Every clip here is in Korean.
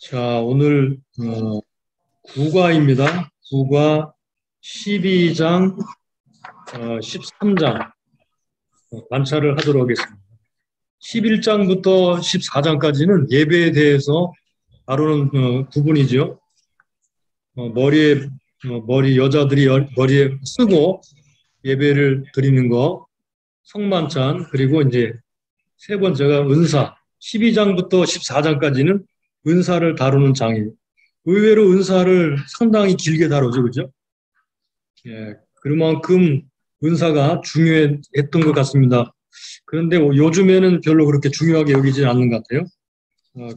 자, 오늘 국어입니다. 국어 12장, 13장 관찰을 하도록 하겠습니다. 11장부터 14장까지는 예배에 대해서 다루는 부분이죠. 여자들이 머리에 쓰고 예배를 드리는 거, 성만찬, 그리고 이제 세 번째가 은사. 12장부터 14장까지는 은사를 다루는 장이에요. 의외로 은사를 상당히 길게 다루죠, 그죠? 예, 그만큼 은사가 중요했던 것 같습니다. 그런데 요즘에는 별로 그렇게 중요하게 여기지 않는 것 같아요.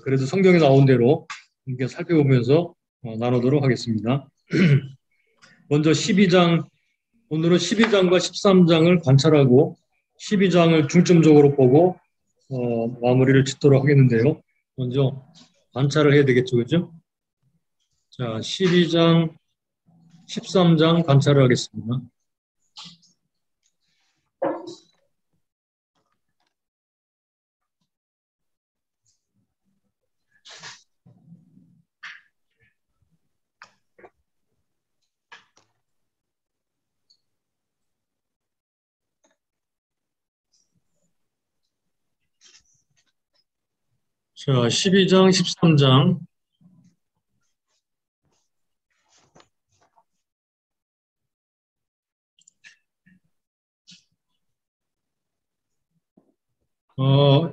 그래도 성경에 나온 대로 함께 살펴보면서 나누도록 하겠습니다. 먼저 12장, 오늘은 12장과 13장을 관찰하고 12장을 중점적으로 보고 마무리를 짓도록 하겠는데요. 먼저 관찰을 해야 되겠죠, 그죠? 자, 12장, 13장 관찰을 하겠습니다. 자, 12장, 13장.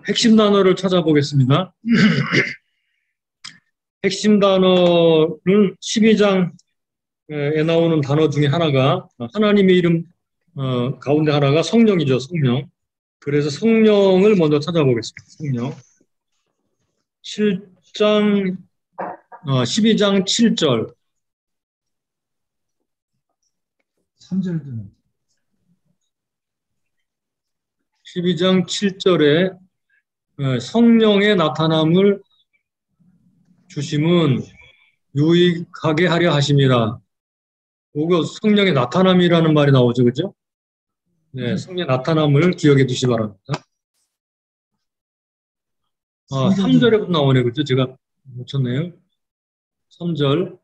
핵심 단어를 찾아보겠습니다. 핵심 단어는 12장에 나오는 단어 중에 하나가 하나님의 이름 가운데 하나가 성령이죠, 성령. 그래서 성령을 먼저 찾아보겠습니다. 성령. 12장 7절. 3절도 12장 7절에 성령의 나타남을 주심은 유익하게 하려 하심이라. 이거 성령의 나타남이라는 말이 나오죠, 그죠? 네, 성령의 나타남을 기억해 두시기 바랍니다. 3절에부터 나오네, 그죠? 제가 놓쳤네요. 3절.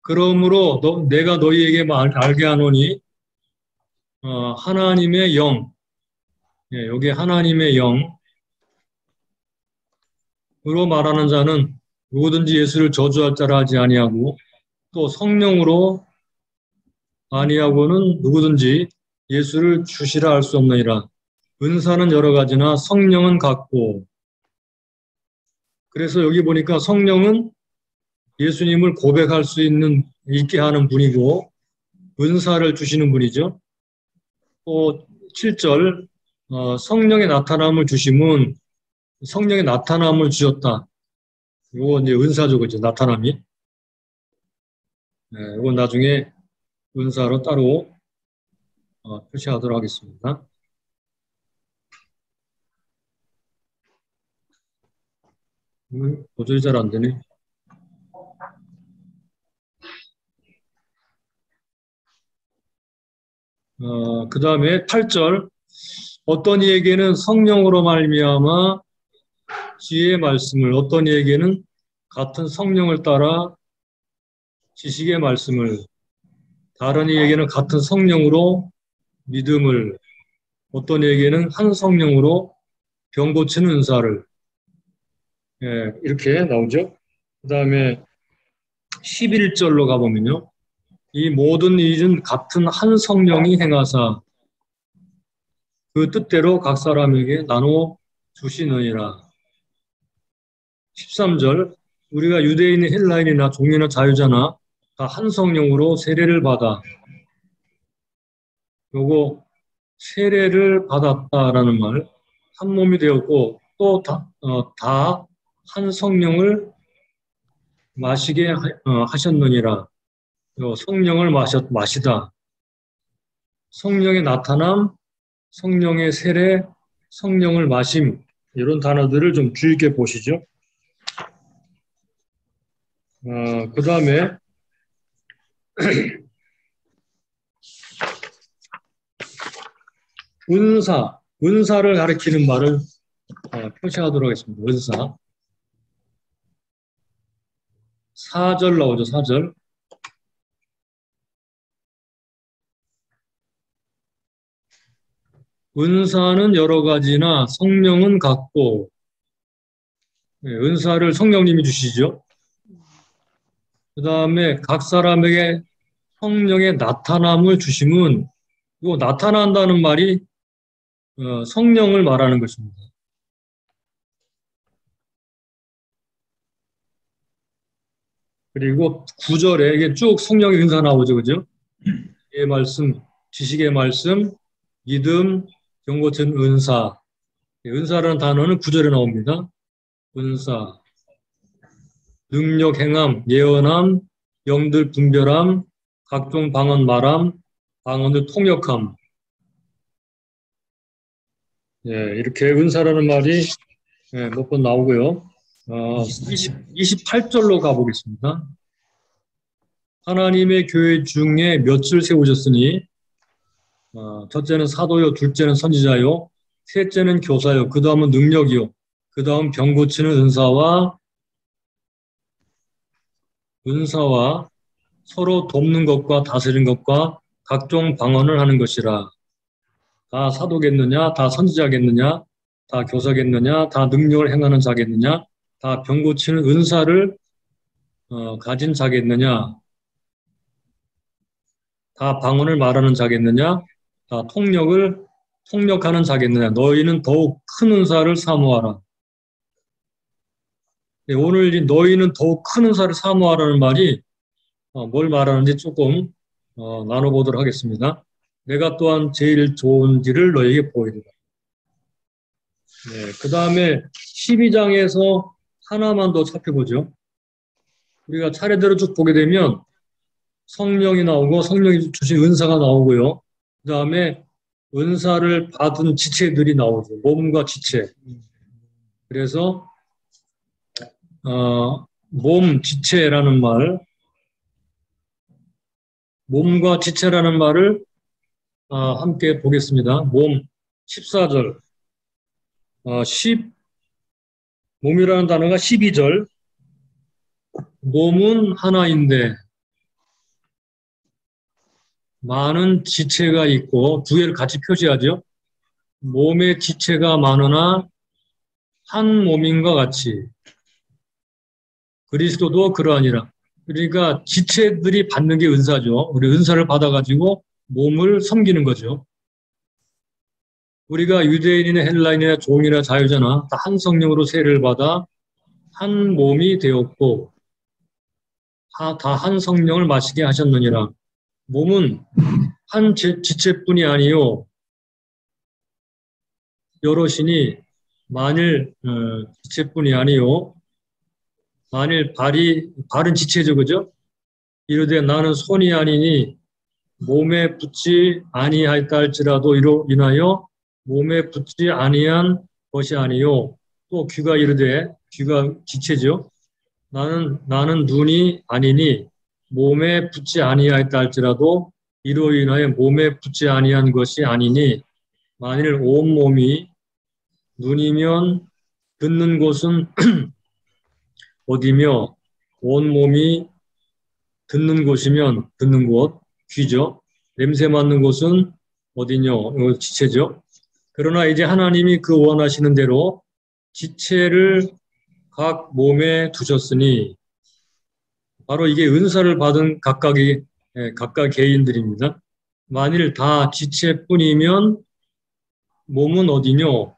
그러므로 내가 너희에게 알게 하노니 하나님의 영, 예, 여기 하나님의 영으로 말하는 자는 누구든지 예수를 저주할 자라 하지 아니하고 또 성령으로 아니하고는 누구든지 예수를 주시라 할 수 없느니라. 은사는 여러 가지나 성령은 같고. 그래서 여기 보니까 성령은 예수님을 고백할 수 있게 하는 분이고 은사를 주시는 분이죠. 또 7절 성령의 나타남을 주심은 성령의 나타남을 주셨다. 이거 이제 은사죠, 그죠? 나타남이. 네, 이건 나중에 은사로 따로 표시하도록 하겠습니다. 도저히 잘 안 되네. 그 다음에 8절 어떤 이에게는 성령으로 말미암아 지혜의 말씀을, 어떤 이에게는 같은 성령을 따라 지식의 말씀을, 다른 이에게는 같은 성령으로 믿음을, 어떤 이에게는 한 성령으로 병 고치는 은사를, 예, 이렇게 나오죠. 그 다음에 11절로 가보면요. 이 모든 일은 같은 한 성령이 행하사 그 뜻대로 각 사람에게 나눠 주시느니라. 13절 우리가 유대인이 헬라인이나 종이나 자유자나 다 한 성령으로 세례를 받아. 요거 세례를 받았다라는 말, 한 몸이 되었고 또 다 한 성령을 마시게 하셨느니라. 요 성령을 마시다. 성령의 나타남, 성령의 세례, 성령을 마심, 이런 단어들을 좀 주의 깊게 보시죠. 그 다음에 은사를 가리키는 말을 표시하도록 하겠습니다. 은사. 4절 나오죠, 4절. 은사는 여러 가지나 성령은 같고, 은사를 성령님이 주시죠. 그 다음에 각 사람에게 성령의 나타남을 주심은, 이 나타난다는 말이 성령을 말하는 것입니다. 그리고 9절에 이게 쭉 성령의 은사 나오죠, 그죠? 의 말씀, 지식의 말씀, 믿음, 경고천 은사. 은사라는 단어는 9절에 나옵니다. 은사, 능력, 행함, 예언함, 영들 분별함, 각종 방언 말함, 방언을 통역함. 이렇게 은사라는 말이 몇 번 나오고요. 28절로 가보겠습니다. 하나님의 교회 중에 몇을 세우셨으니 첫째는 사도요, 둘째는 선지자요, 셋째는 교사요, 그 다음은 능력이요, 그 다음 병 고치는 은사와 서로 돕는 것과 다스리는 것과 각종 방언을 하는 것이라. 다 사도겠느냐, 다 선지자겠느냐, 다 교사겠느냐, 다 능력을 행하는 자겠느냐, 다 병 고치는 은사를 가진 자겠느냐, 다 방언을 말하는 자겠느냐, 다 통역하는 자겠느냐. 너희는 더욱 큰 은사를 사모하라. 오늘 이 너희는 더욱 큰 은사를 사모하라는 말이 뭘 말하는지 조금 나눠보도록 하겠습니다. 내가 또한 제일 좋은 길을 너희에게 보이리라. 그 다음에 12장에서 하나만 더 살펴보죠. 우리가 차례대로 쭉 보게 되면 성령이 나오고 성령이 주신 은사가 나오고요. 그 다음에 은사를 받은 지체들이 나오죠. 몸과 지체. 그래서 몸, 지체라는 말, 몸과 지체라는 말을 함께 보겠습니다. 몸, 14절. 몸이라는 단어가 12절. 몸은 하나인데 많은 지체가 있고, 두 개를 같이 표시하죠. 몸의 지체가 많으나 한 몸인과 같이 그리스도도 그러하니라. 그러니까 지체들이 받는 게 은사죠. 우리 은사를 받아가지고 몸을 섬기는 거죠. 우리가 유대인이나 헬라인이나 종이나 자유자나 다 한 성령으로 세례를 받아 한 몸이 되었고 다 한 성령을 마시게 하셨느니라. 몸은 한 지체뿐이 아니요 여럿이니 만일 지체뿐이 아니요 만일 발은 지체죠, 그죠? 이르되 나는 손이 아니니 몸에 붙지 아니하였다 할지라도 이로 인하여 몸에 붙지 아니한 것이 아니요. 또 귀가 이르되 귀가 지체죠. 나는 눈이 아니니 몸에 붙지 아니하였다 할지라도 이로 인하여 몸에 붙지 아니한 것이 아니니 만일 온 몸이 눈이면 듣는 곳은 어디며 온 몸이 듣는 곳이면 듣는 곳 귀죠. 냄새 맡는 곳은 어디뇨? 이거 지체죠. 그러나 이제 하나님이 그 원하시는 대로 지체를 각 몸에 두셨으니 바로 이게 은사를 받은 각각 개인들입니다. 만일 다 지체뿐이면 몸은 어디뇨?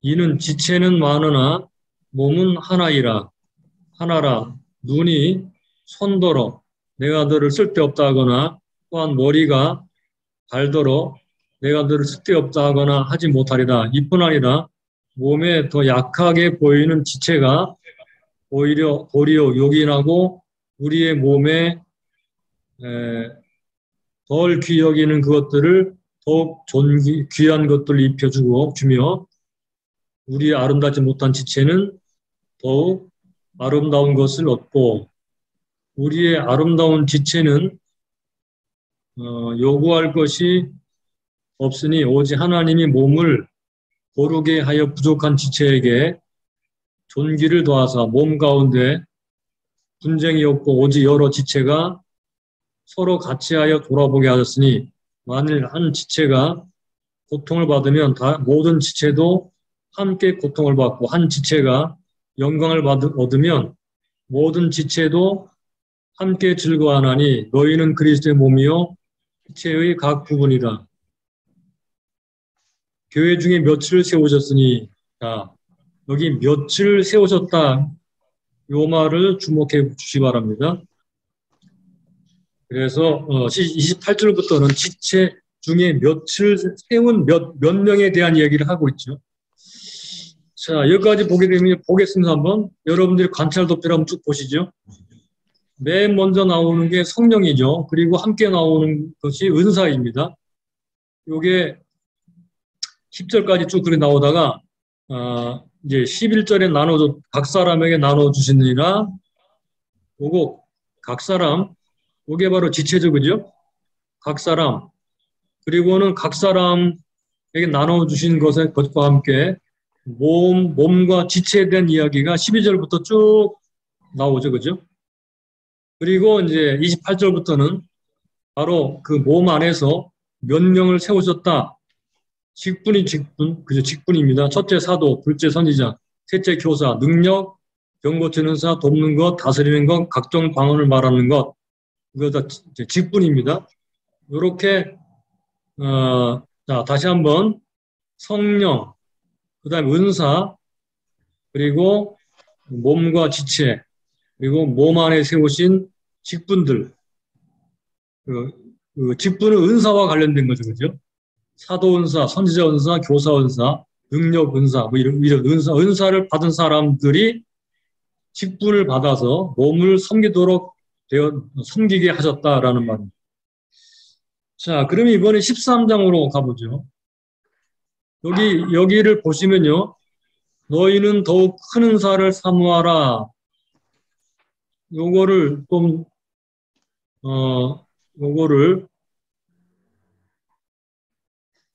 이는 지체는 많으나 몸은 하나라. 눈이 손더러 내가 너를 쓸데없다 하거나 또한 머리가 발더러 내가 너를 쓸데없다 하거나 하지 못하리라. 이뿐 아니라 몸에 더 약하게 보이는 지체가 오히려 도리어 요긴하고 우리의 몸에 덜 귀 여기는 그것들을 더욱 귀한 것들을 주며 우리의 아름답지 못한 지체는 더욱 아름다운 것을 얻고 우리의 아름다운 지체는 요구할 것이 없으니 오직 하나님이 몸을 거룩게 하여 부족한 지체에게 존귀를 더하사 몸 가운데 분쟁이 없고 오직 여러 지체가 서로 같이하여 돌아보게 하셨으니 만일 한 지체가 고통을 받으면 모든 지체도 함께 고통을 받고 한 지체가 영광을 얻으면 모든 지체도 함께 즐거워하나니 너희는 그리스도의 몸이요 지체의 각 부분이라. 교회 중에 며칠을 세우셨으니 여기 며칠 세우셨다 요 말을 주목해 주시기 바랍니다. 그래서 28절부터는 지체 중에 며칠 세운 몇 명에 대한 이야기를 하고 있죠. 자, 여기까지 보게 되면 보겠습니다. 한번 여러분들이 관찰 도표를 한번 쭉 보시죠. 맨 먼저 나오는 게 성령이죠. 그리고 함께 나오는 것이 은사입니다. 요게 10절까지 쭉 그렇게 나오다가 이제 11절에 각 사람에게 나눠 주시느니라. 요거 각 사람 요게 바로 지체죠, 그죠? 각 사람 그리고는 각 사람에게 나눠 주신 것과 함께 몸과 지체에 대한 이야기가 12절부터 쭉 나오죠, 그죠? 그리고 이제 28절부터는 바로 그 몸 안에서 몇 명을 세우셨다. 직분이 직분, 그죠? 직분입니다. 첫째 사도, 둘째 선지자, 셋째 교사, 능력, 병 고치는 사, 돕는 것, 다스리는 것, 각종 방언을 말하는 것, 이거 다 직분입니다. 이렇게 자, 다시 한번 성령, 그 다음에 은사, 그리고 몸과 지체, 그리고 몸 안에 세우신 직분들. 그 직분은 은사와 관련된 거죠, 그죠? 사도 은사, 선지자 은사, 교사 은사, 능력 은사, 뭐 이런 은사를 받은 사람들이 직분을 받아서 몸을 섬기게 하셨다라는 말입니다. 자, 그러면 이번에 13장으로 가보죠. 여기를 보시면요. 너희는 더욱 큰 은사를 사모하라. 요거를 좀,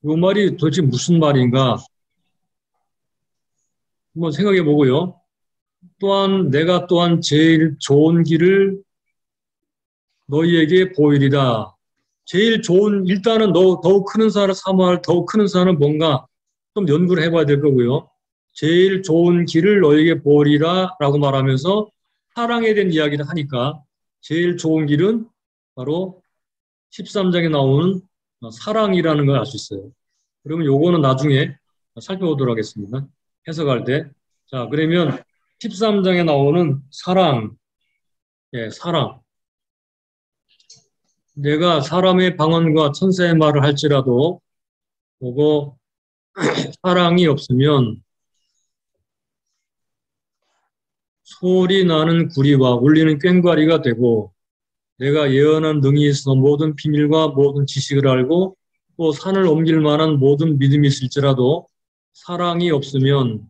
요 말이 도대체 무슨 말인가? 한번 생각해 보고요. 또한 내가 또한 제일 좋은 길을 너희에게 보이리라. 제일 좋은, 일단은 더욱 큰 은사를 사모할 더욱 큰 은사는 뭔가 좀 연구를 해봐야 될 거고요. 제일 좋은 길을 너희에게 보이리라 라고 말하면서 사랑에 대한 이야기를 하니까 제일 좋은 길은 바로 13장에 나오는 사랑이라는 걸 알 수 있어요. 그러면 요거는 나중에 살펴보도록 하겠습니다. 해석할 때. 자, 그러면 13장에 나오는 사랑. 예, 사랑. 내가 사람의 방언과 천사의 말을 할지라도 보고 사랑이 없으면 소리 나는 구리와 울리는 꽹과리가 되고 내가 예언한 능이 있어 모든 비밀과 모든 지식을 알고 또 산을 옮길 만한 모든 믿음이 있을지라도 사랑이 없으면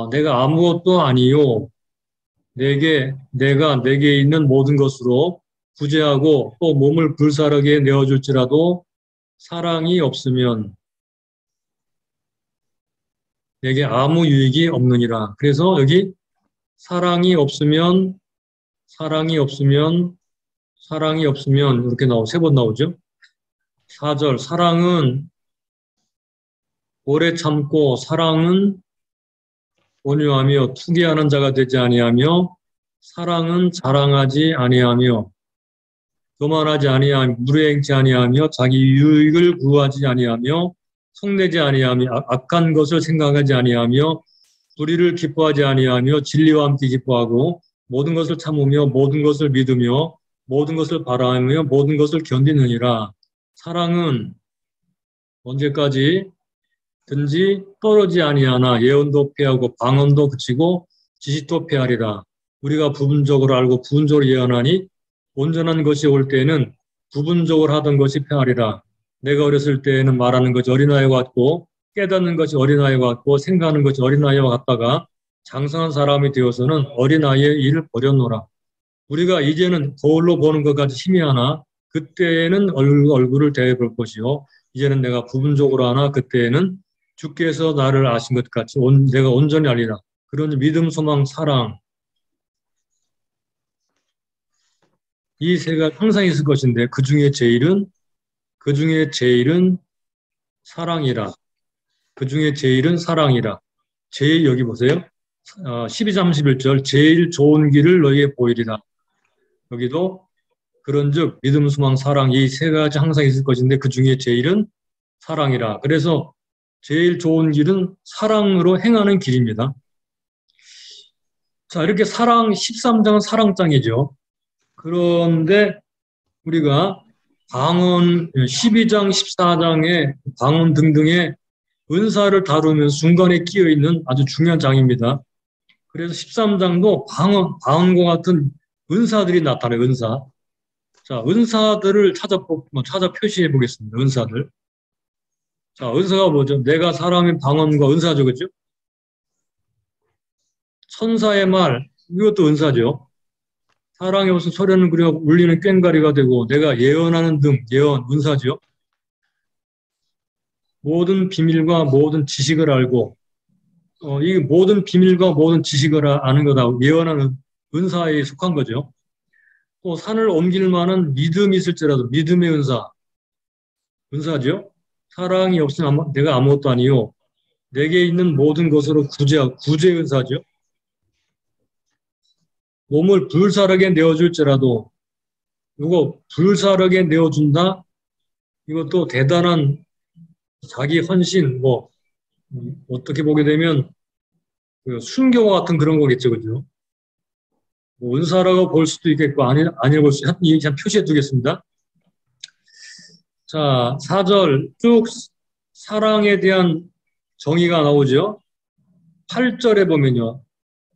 내가 아무것도 아니요. 내가 내게 있는 모든 것으로 구제하고 또 몸을 불사르게 내어줄지라도 사랑이 없으면 내게 아무 유익이 없느니라. 그래서 여기 사랑이 없으면 이렇게 세 번 나오죠. 4절 사랑은 오래 참고 사랑은 온유하며 투기하는 자가 되지 아니하며 사랑은 자랑하지 아니하며 교만하지 아니하며 무례행치 아니하며 자기 유익을 구하지 아니하며 속내지 아니하며 악한 것을 생각하지 아니하며 불의를 기뻐하지 아니하며 진리와 함께 기뻐하고 모든 것을 참으며 모든 것을 믿으며 모든 것을 바라며 모든 것을 견디느니라. 사랑은 언제까지 든지 떨어지 아니하나 예언도 패하고 방언도 그치고 지식도 패하리라. 우리가 부분적으로 알고 부분적으로 예언하니 온전한 것이 올 때에는 부분적으로 하던 것이 패하리라. 내가 어렸을 때에는 말하는 것이 어린아이와 같고 깨닫는 것이 어린아이와 같고 생각하는 것이 어린아이와 같다가 장성한 사람이 되어서는 어린아이의 일을 버렸노라. 우리가 이제는 거울로 보는 것까지 희미하나 그때에는 얼굴을 대해볼 것이요. 이제는 내가 부분적으로 하나 그때에는 주께서 나를 아신 것 같이 내가 온전히 알리라. 그런 믿음, 소망, 사랑. 이 세 가지 항상 있을 것인데 그 중에 제일은 사랑이라. 그 중에 제일은 사랑이라. 제일 여기 보세요. 12장 31절 제일 좋은 길을 너희에게 보이리라. 여기도 그런즉 믿음, 소망, 사랑 이 세 가지 항상 있을 것인데 그 중에 제일은 사랑이라. 그래서 제일 좋은 길은 사랑으로 행하는 길입니다. 자, 이렇게 13장은 사랑장이죠. 그런데 우리가 방언 12장, 14장의 방언 등등의 은사를 다루면서 중간에 끼어 있는 아주 중요한 장입니다. 그래서 13장도 방언과 같은 은사들이 나타나요, 은사. 자, 은사들을 찾아 표시해 보겠습니다, 은사들. 자, 은사가 뭐죠? 내가 사람의 방언과 은사죠, 그죠? 천사의 말, 이것도 은사죠. 사랑에 무슨 소리는 그려 울리는 꽹과리가 되고 내가 예언하는 등 예언, 은사죠. 모든 비밀과 모든 지식을 알고 이 모든 비밀과 모든 지식을 아는 거다. 예언하는 은사에 속한 거죠. 또 산을 옮길 만한 믿음이 있을지라도 믿음의 은사죠. 사랑이 없으면 내가 아무것도 아니요. 내게 있는 모든 것으로 구제 은사죠. 몸을 불사르게 내어줄지라도 이거 불사르게 내어준다. 이것도 대단한 자기 헌신 어떻게 보게 되면 그 순교와 같은 그런 거겠죠, 그죠? 뭐 은사라고 볼 수도 있겠고 아니라고 볼 수, 그냥 표시해 두겠습니다. 자, 4절 쭉 사랑에 대한 정의가 나오죠. 8절에 보면요.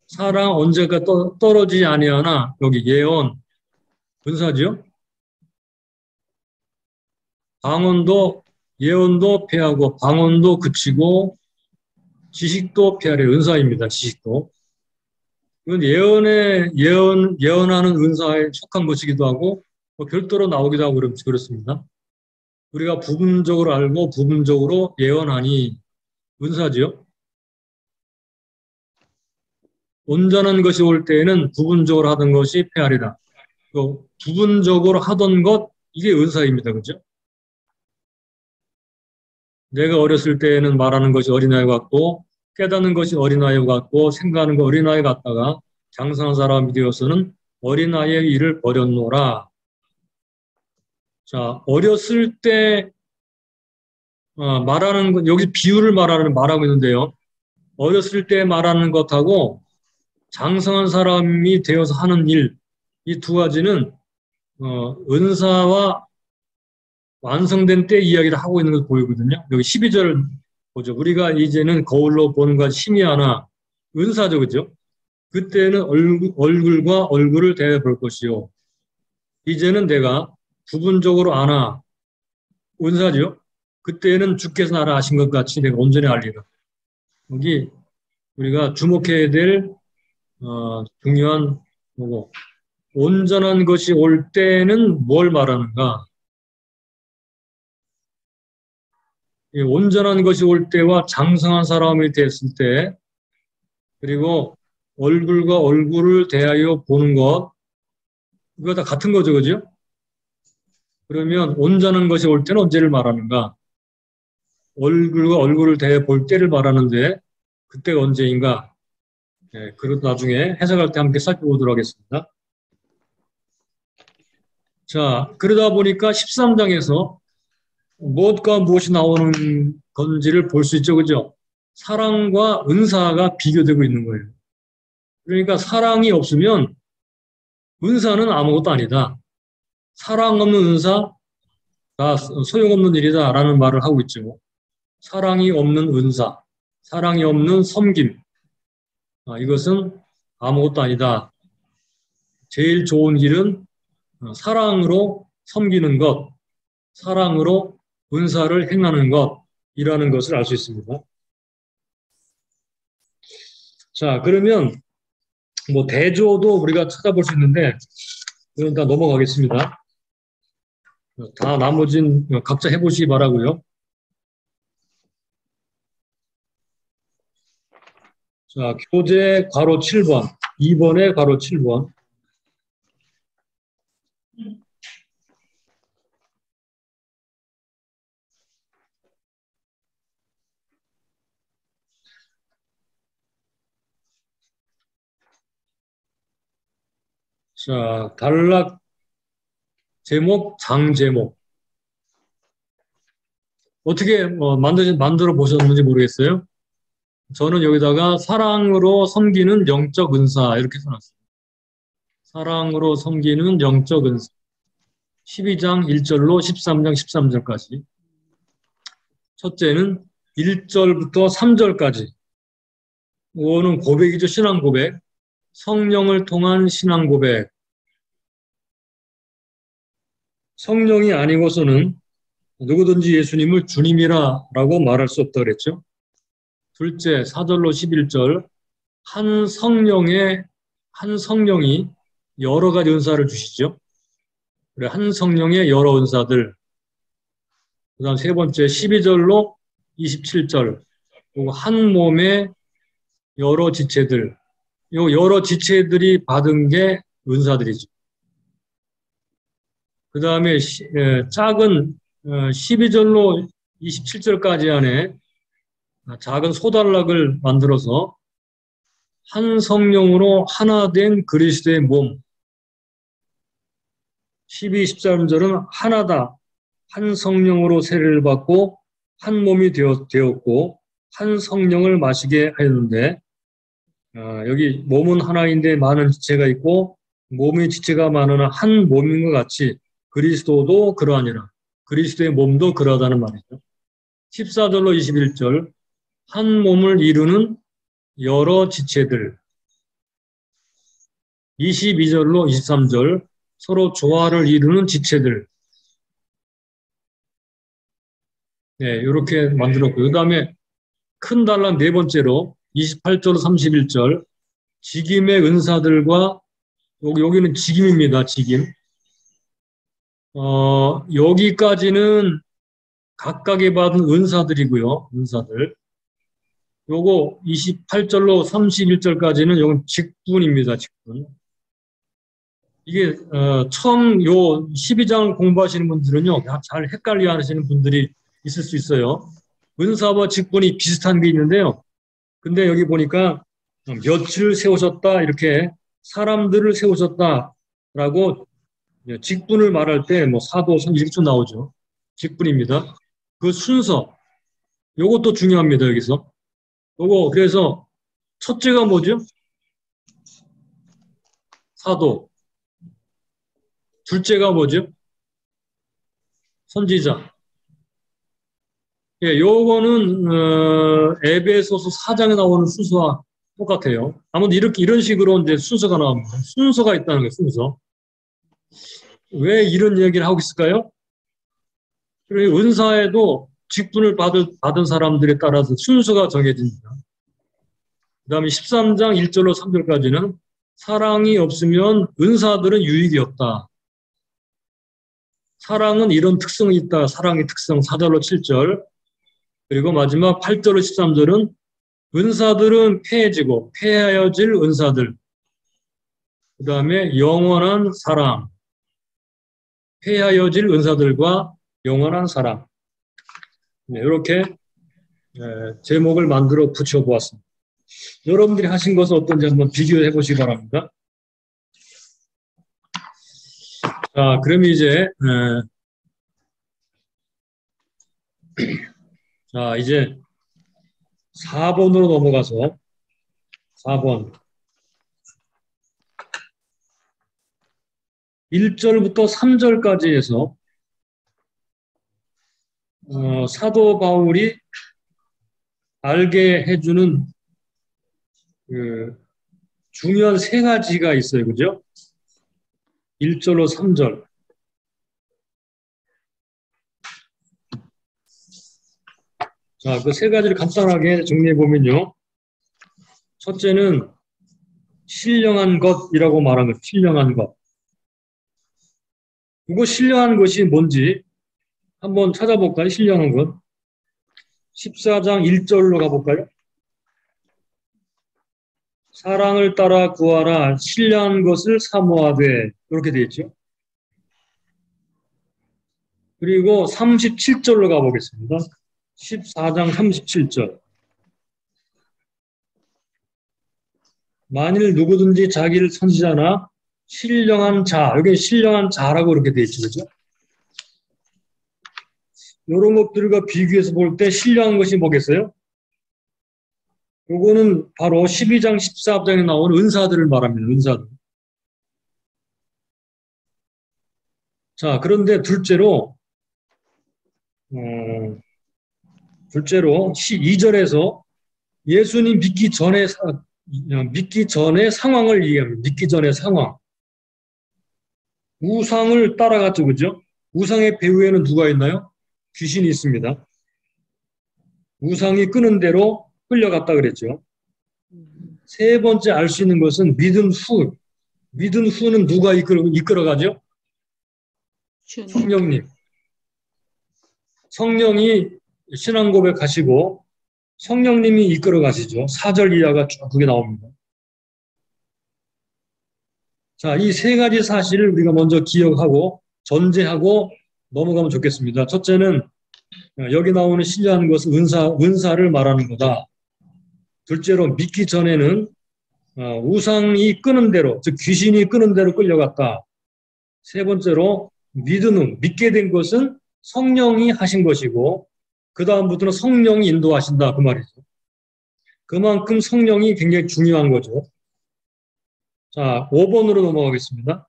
사랑 언제가 떨어지지 아니하나 여기 예언, 은사죠. 방언도 예언도 패하고 방언도 그치고 지식도 패하래 은사입니다. 지식도. 이건 예언하는 은사에 속한 것이기도 하고 별도로 나오기도 하고 그렇습니다. 우리가 부분적으로 알고 부분적으로 예언하니 은사지요. 온전한 것이 올 때에는 부분적으로 하던 것이 패하리라. 부분적으로 하던 것 이게 은사입니다. 그죠? 내가 어렸을 때에는 말하는 것이 어린아이 같고 깨닫는 것이 어린아이 같고 생각하는 거 어린아이 같다가 장성한 사람이 되어서는 어린아이의 일을 버렸노라. 자, 어렸을 때 말하는 것, 여기 비유를 말하고 있는데요. 어렸을 때 말하는 것하고 장성한 사람이 되어서 하는 일, 이 두 가지는 은사와 완성된 때 이야기를 하고 있는 것을 보이거든요. 여기 12절 보죠. 우리가 이제는 거울로 보는 것 심히 하나 은사죠, 그죠? 그때는 얼굴과 얼굴을 대해 볼 것이요. 이제는 내가 부분적으로 아나 은사죠. 그때는 주께서 나를 아신 것 같이 내가 온전히 알리라. 여기 우리가 주목해야 될 중요한 거고 온전한 것이 올 때는 뭘 말하는가? 온전한 것이 올 때와 장성한 사람이 됐을 때 그리고 얼굴과 얼굴을 대하여 보는 것 이거 다 같은 거죠, 그죠? 그러면 온전한 것이 올 때는 언제를 말하는가? 얼굴과 얼굴을 대해 볼 때를 말하는데 그때가 언제인가? 네, 그리고 나중에 해석할 때 함께 살펴보도록 하겠습니다. 자, 그러다 보니까 13장에서 무엇과 무엇이 나오는 건지를 볼 수 있죠, 그죠? 사랑과 은사가 비교되고 있는 거예요. 그러니까 사랑이 없으면 은사는 아무것도 아니다. 사랑 없는 은사가 소용없는 일이다라는 말을 하고 있죠. 사랑이 없는 은사, 사랑이 없는 섬김, 이것은 아무것도 아니다. 제일 좋은 길은 사랑으로 섬기는 것, 사랑으로 은사를 행하는 것이라는 것을 알 수 있습니다. 자, 그러면 대조도 우리가 찾아볼 수 있는데 이건 다 넘어가겠습니다. 다 나머진 각자 해보시기 바라고요. 자, 교재 괄호 7번, 2번에 괄호 7번. 자, 단락 제목, 장 제목. 어떻게 만들어 보셨는지 모르겠어요. 저는 여기다가 사랑으로 섬기는 영적 은사 이렇게 써놨어요. 사랑으로 섬기는 영적 은사. 12장 1절로 13장 13절까지. 첫째는 1절부터 3절까지. 이거는 고백이죠. 신앙 고백. 성령을 통한 신앙 고백. 성령이 아니고서는 누구든지 예수님을 주님이라고 말할 수 없다 그랬죠. 둘째, 4절로 11절. 한 성령이 여러 가지 은사를 주시죠. 그래, 한 성령의 여러 은사들. 그 다음 세 번째, 12절로 27절. 그리고 한 몸의 여러 지체들. 요 여러 지체들이 받은 게 은사들이죠. 그 다음에 작은 12절로 27절까지 안에 작은 소단락을 만들어서 한 성령으로 하나 된 그리스도의 몸. 12, 13절은 하나다. 한 성령으로 세례를 받고 한 몸이 되었고 한 성령을 마시게 하였는데 여기 몸은 하나인데 많은 지체가 있고 몸의 지체가 많으나 한 몸인 것 같이 그리스도도 그러하니라. 그리스도의 몸도 그러하다는 말이죠. 14절로 21절 한 몸을 이루는 여러 지체들. 22절로 23절 서로 조화를 이루는 지체들. 네, 이렇게 만들었고요. 그 다음에 큰 단락 네 번째로 28절로 31절 직임의 은사들과 여기는 직임입니다. 직임. 여기까지는 각각에 받은 은사들이고요. 은사들. 요거 28절로 31절까지는 요건 직분입니다. 직분. 이게 처음 요 12장을 공부하시는 분들은요. 잘 헷갈려 하시는 분들이 있을 수 있어요. 은사와 직분이 비슷한 게 있는데요. 근데 여기 보니까 며칠 세우셨다 이렇게 사람들을 세우셨다라고 직분을 말할 때 뭐 사도, 선 이렇게 나오죠. 직분입니다. 그 순서 요것도 중요합니다. 여기서 요거 그래서 첫째가 뭐죠? 사도. 둘째가 뭐죠? 선지자. 예, 요거는 에베소서 4장에 나오는 순서와 똑같아요. 아무튼 이런 식으로 이제 순서가 나옵니다. 순서가 있다는 거예요. 순서. 왜 이런 얘기를 하고 있을까요? 그리고 은사에도 직분을 받은 사람들에 따라서 순서가 정해집니다. 그 다음에 13장 1절로 3절까지는 사랑이 없으면 은사들은 유익이 없다. 사랑은 이런 특성이 있다. 사랑의 특성 4절로 7절. 그리고 마지막 8절로 13절은 은사들은 폐해지고 폐하여질 은사들. 그 다음에 영원한 사랑. 폐하여질 은사들과 영원한 사랑. 네, 이렇게 제목을 만들어 붙여보았습니다. 여러분들이 하신 것은 어떤지 한번 비교해 보시기 바랍니다. 자, 그럼 이제 자, 이제 4번으로 넘어가서 4번 1절부터 3절까지 해서 사도 바울이 알게 해주는 그 중요한 세 가지가 있어요. 그죠? 1절로 3절. 자, 그 세 가지를 간단하게 정리해 보면요. 첫째는 신령한 것이라고 말한 것, 신령한 것. 그거 신령한 것이 뭔지 한번 찾아볼까요? 신령한 것. 14장 1절로 가볼까요? 사랑을 따라 구하라. 신령한 것을 사모하되. 이렇게 되어 있죠. 그리고 37절로 가보겠습니다. 14장 37절. 만일 누구든지 자기를 선지자나 신령한 자, 여기 신령한 자라고 이렇게 되어 있죠. 그죠? 이런 것들과 비교해서 볼 때 신령한 것이 뭐겠어요? 요거는 바로 12장 14장에 나오는 은사들을 말합니다. 은사들. 자, 그런데 둘째로 2절에서 예수님 믿기 전의 상황을 얘기합니다. 믿기 전의 상황. 우상을 따라갔죠. 그죠? 우상의 배후에는 누가 있나요? 귀신이 있습니다. 우상이 끄는 대로 끌려갔다 그랬죠. 세 번째 알 수 있는 것은 믿은 후는 누가 이끌어가죠? 성령님. 성령이 신앙 고백하시고 성령님이 이끌어 가시죠. 4절 이하가 쭉 그게 나옵니다. 자, 이 세 가지 사실을 우리가 먼저 기억하고 전제하고 넘어가면 좋겠습니다. 첫째는 여기 나오는 신령한 것은 은사를 말하는 거다. 둘째로 믿기 전에는 우상이 끄는 대로, 즉 귀신이 끄는 대로 끌려갔다. 세 번째로 믿게 된 것은 성령이 하신 것이고 그 다음부터는 성령이 인도하신다 그 말이죠. 그만큼 성령이 굉장히 중요한 거죠. 자, 5번으로 넘어가겠습니다.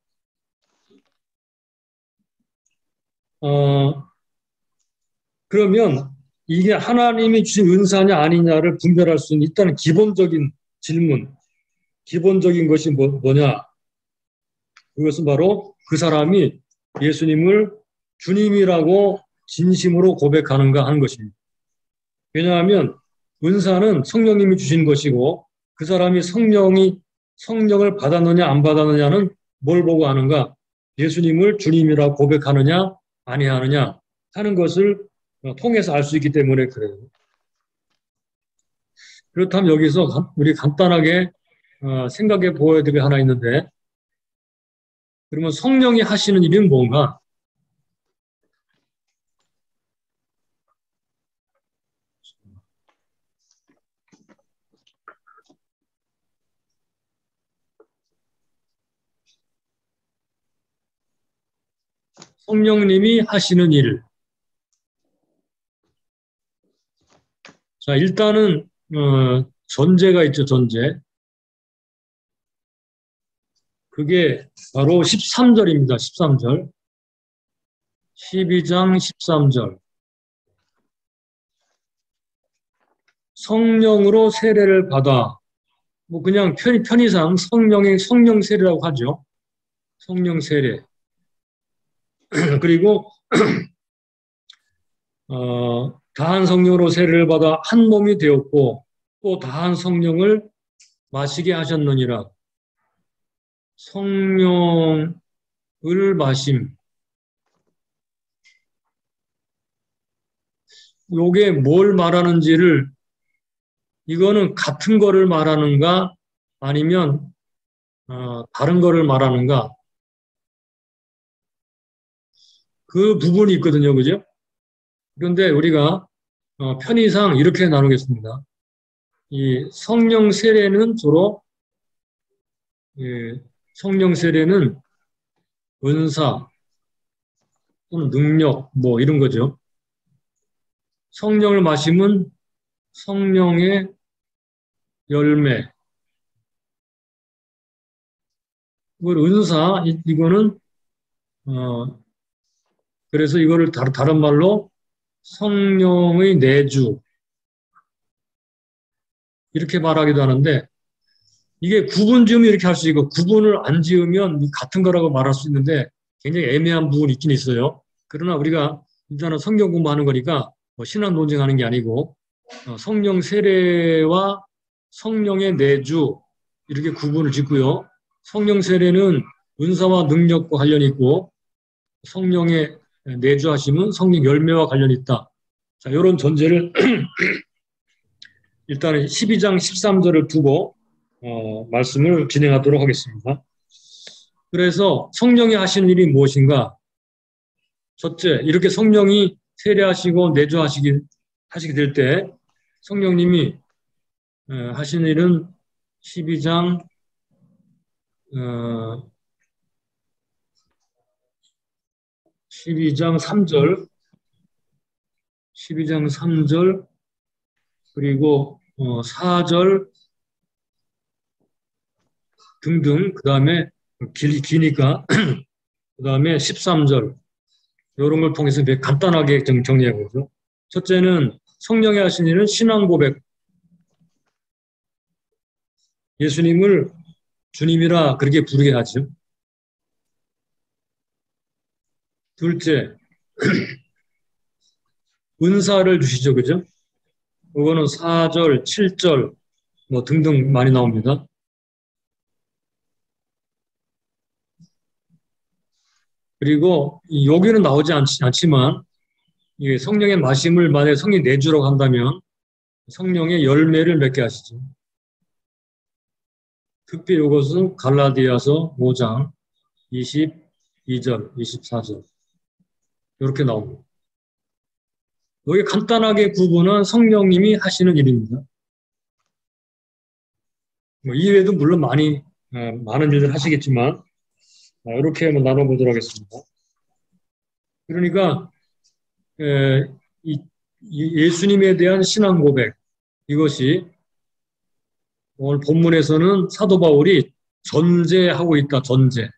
그러면 이게 하나님이 주신 은사냐 아니냐를 분별할 수 있는 일단 기본적인 질문, 기본적인 것이 뭐냐? 그것은 바로 그 사람이 예수님을 주님이라고 진심으로 고백하는가 하는 것입니다. 왜냐하면 은사는 성령님이 주신 것이고 그 사람이 성령을 받았느냐 안 받았느냐는 뭘 보고 하는가? 예수님을 주님이라고 고백하느냐 아니하느냐 하는 것을 통해서 알 수 있기 때문에 그래요. 그렇다면 여기서 우리 간단하게 생각해 보아야 될 게 하나 있는데 그러면 성령이 하시는 일은 뭔가? 성령님이 하시는 일. 자, 일단은 전제가 있죠, 전제. 그게 바로 13절입니다. 13절. 12장 13절. 성령으로 세례를 받아. 뭐 그냥 편의상 성령 세례라고 하죠. 성령 세례. 그리고 다한 성령으로 세례를 받아 한 몸이 되었고 또 다한 성령을 마시게 하셨느니라. 성령을 마심. 요게 뭘 말하는지를 이거는 같은 거를 말하는가 아니면 다른 거를 말하는가 그 부분이 있거든요. 그죠? 그런데 우리가 편의상 이렇게 나누겠습니다. 이 성령 세례는 주로 성령 세례는 은사 또는 능력 뭐 이런 거죠. 성령을 마시면 성령의 열매. 은사 이거는 그래서 이거를 다른 말로 성령의 내주 이렇게 말하기도 하는데 이게 구분 지으면 이렇게 할 수 있고 구분을 안 지으면 같은 거라고 말할 수 있는데 굉장히 애매한 부분이 있긴 있어요. 그러나 우리가 일단은 성경 공부하는 거니까 뭐 신앙 논쟁하는 게 아니고 성령 세례와 성령의 내주 이렇게 구분을 짓고요. 성령 세례는 은사와 능력과 관련이 있고 성령의 내주하심은 성령 열매와 관련이 있다. 자, 이런 전제를 일단은 12장 13절을 두고 말씀을 진행하도록 하겠습니다. 그래서 성령이 하시는 일이 무엇인가? 첫째, 이렇게 성령이 세례하시고 내주하시게 될 때 성령님이 하시는 일은 12장 3절 12장 3절 그리고 4절 등등 그 다음에 기니까 그 다음에 13절 이런 걸 통해서 간단하게 정리해 보죠. 첫째는 성령이 하신 일은 신앙 고백. 예수님을 주님이라 그렇게 부르게 하죠. 둘째, 은사를 주시죠. 그죠? 그거는 4절, 7절 뭐 등등 많이 나옵니다. 그리고 여기는 나오지 않지만 성령의 마심을 만약에 성령이 내주라고 한다면 성령의 열매를 맺게 하시죠. 특히 이것은 갈라디아서 5장 22절, 24절 이렇게 나옵니다. 여기 간단하게 구분은 성령님이 하시는 일입니다. 이외에도 물론 많은 일들 하시겠지만 이렇게 한번 나눠보도록 하겠습니다. 그러니까 예수님에 대한 신앙 고백 이것이 오늘 본문에서는 사도 바울이 전제하고 있다. 전제.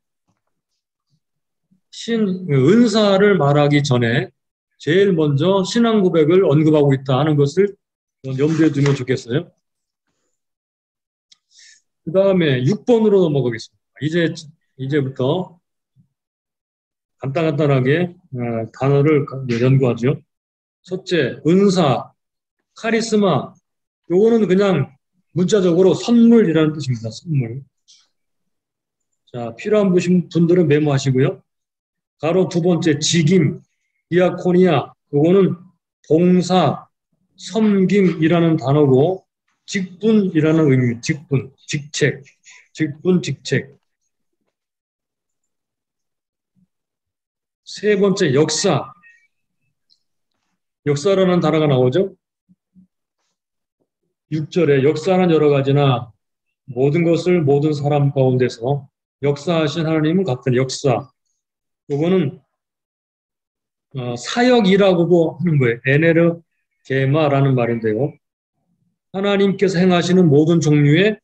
은사를 말하기 전에 제일 먼저 신앙 고백을 언급하고 있다 하는 것을 염두에 두면 좋겠어요. 그 다음에 6번으로 넘어가겠습니다. 이제부터 간단하게 단어를 연구하죠. 첫째, 은사, 카리스마. 요거는 그냥 문자적으로 선물이라는 뜻입니다. 선물. 자, 필요한 분들은 메모하시고요. 가로 두 번째, 직임, 디아코니아. 요거는 봉사, 섬김이라는 단어고 직분이라는 의미, 직분, 직책, 직책. 세 번째, 역사라는 단어가 나오죠. 6절에 역사는 여러 가지나 모든 것을 모든 사람 가운데서 역사하신 하나님은 같은 역사. 이거는 사역이라고도 하는 거예요. 에네르 게마라는 말인데요. 하나님께서 행하시는 모든 종류의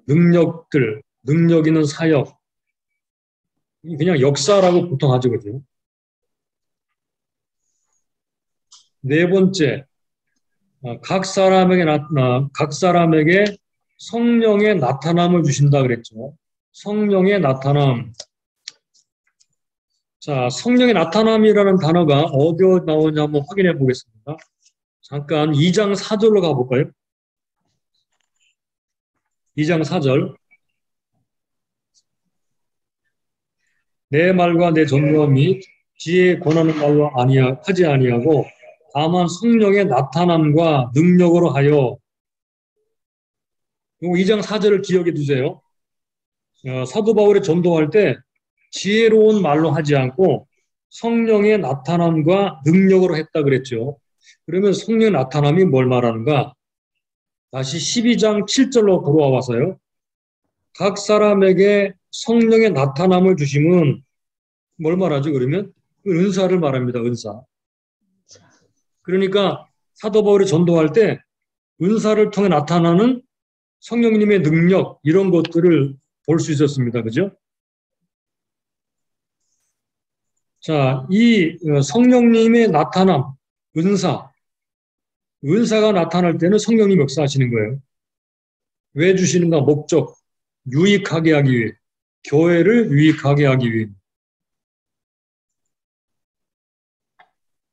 능력 있는 사역. 그냥 역사라고 보통 하죠. 그죠? 네 번째, 각 사람에게 성령의 나타남을 주신다 그랬죠. 성령의 나타남. 자, 성령의 나타남이라는 단어가 어디 나오냐 한번 확인해 보겠습니다. 잠깐 2장 4절로 가볼까요? 2장 4절. 내 말과 내 전도와 및 지혜에 권하는 말로 하지 아니하고 다만 성령의 나타남과 능력으로 하여. 2장 4절을 기억해 두세요. 사도 바울의 전도할 때 지혜로운 말로 하지 않고 성령의 나타남과 능력으로 했다 그랬죠. 그러면 성령의 나타남이 뭘 말하는가? 다시 12장 7절로 돌아와서요. 각 사람에게 성령의 나타남을 주심은 뭘 말하죠? 그러면 은사를 말합니다. 은사. 그러니까 사도 바울이 전도할 때 은사를 통해 나타나는 성령님의 능력 이런 것들을 볼 수 있었습니다. 그죠? 자, 이 성령님의 나타남, 은사가 나타날 때는 성령님 역사하시는 거예요. 왜 주시는가? 목적, 유익하게 하기 위해, 교회를 유익하게 하기 위해,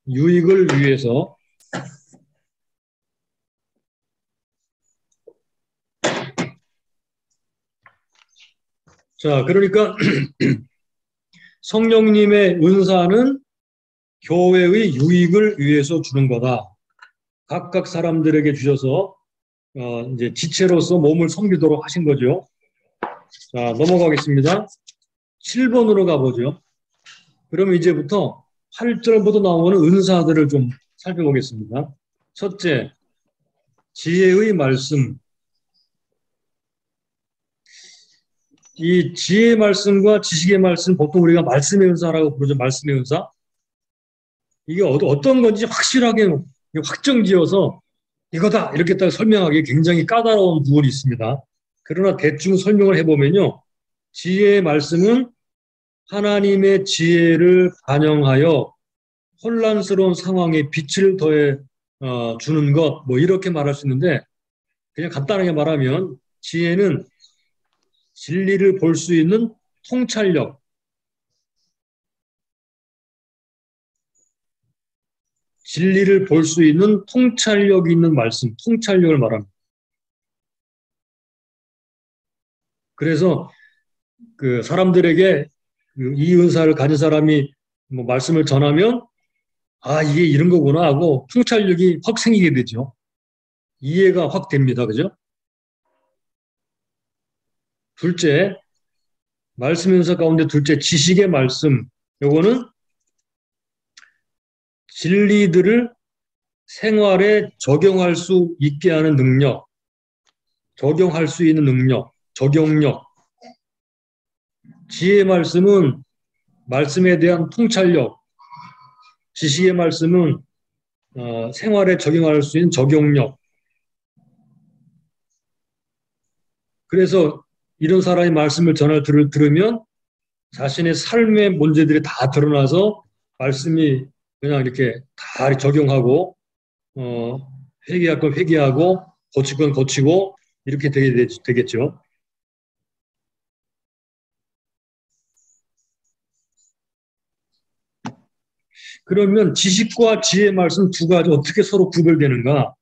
유익을 위해서. 자, 그러니까 성령님의 은사는 교회의 유익을 위해서 주는 거다. 각각 사람들에게 주셔서 이제 지체로서 몸을 섬기도록 하신 거죠. 자, 넘어가겠습니다. 7번으로 가보죠. 그럼 이제부터 8절부터 나오는 은사들을 좀 살펴보겠습니다. 첫째, 지혜의 말씀. 이 지혜의 말씀과 지식의 말씀, 보통 우리가 말씀의 은사라고 부르죠. 말씀의 은사. 이게 어떤 건지 확실하게 확정지어서 이거다 이렇게 딱 설명하기 굉장히 까다로운 부분이 있습니다. 그러나 대충 설명을 해보면요. 지혜의 말씀은 하나님의 지혜를 반영하여 혼란스러운 상황에 빛을 더해 주는 것, 뭐 이렇게 말할 수 있는데 그냥 간단하게 말하면 지혜는 진리를 볼 수 있는 통찰력, 진리를 볼 수 있는 통찰력 있는 말씀, 통찰력을 말합니다. 그래서 그 사람들에게 이 은사를 가진 사람이 뭐 말씀을 전하면 아, 이게 이런 거구나 하고 통찰력이 확 생기게 되죠. 이해가 확 됩니다. 그죠? 둘째, 말씀 은사 가운데 둘째, 지식의 말씀. 요거는 진리들을 생활에 적용할 수 있게 하는 능력, 적용할 수 있는 능력, 적용력. 지혜의 말씀은 말씀에 대한 통찰력, 지식의 말씀은 생활에 적용할 수 있는 적용력. 그래서 이런 사람이 말씀을 들으면 자신의 삶의 문제들이 다 드러나서 말씀이 그냥 이렇게 다 적용하고 회개할 건 회개하고 고칠 건 고치고 이렇게 되겠죠. 그러면 지식과 지혜의 말씀 두 가지 어떻게 서로 구별되는가?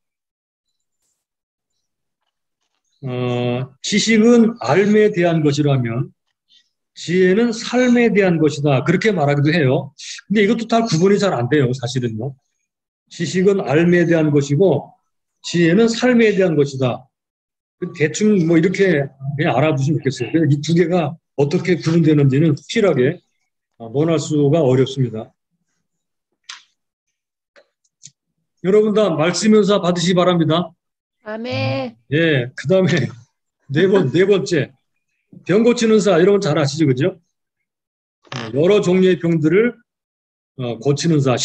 지식은 삶에 대한 것이라면 지혜는 삶에 대한 것이다. 그렇게 말하기도 해요. 근데 이것도 다 구분이 잘 안 돼요. 사실은요. 지식은 삶에 대한 것이고 지혜는 삶에 대한 것이다. 대충 뭐 이렇게 그냥 알아두시면 좋겠어요. 이 두 개가 어떻게 구분되는지는 확실하게 논할 수가 어렵습니다. 여러분 다 말씀연사 받으시기 바랍니다. 아멘. 예, 그 다음에 네 번째, 병 고치는 사, 이런 건 잘 아시죠, 그죠? 여러 종류의 병들을 고치는 사,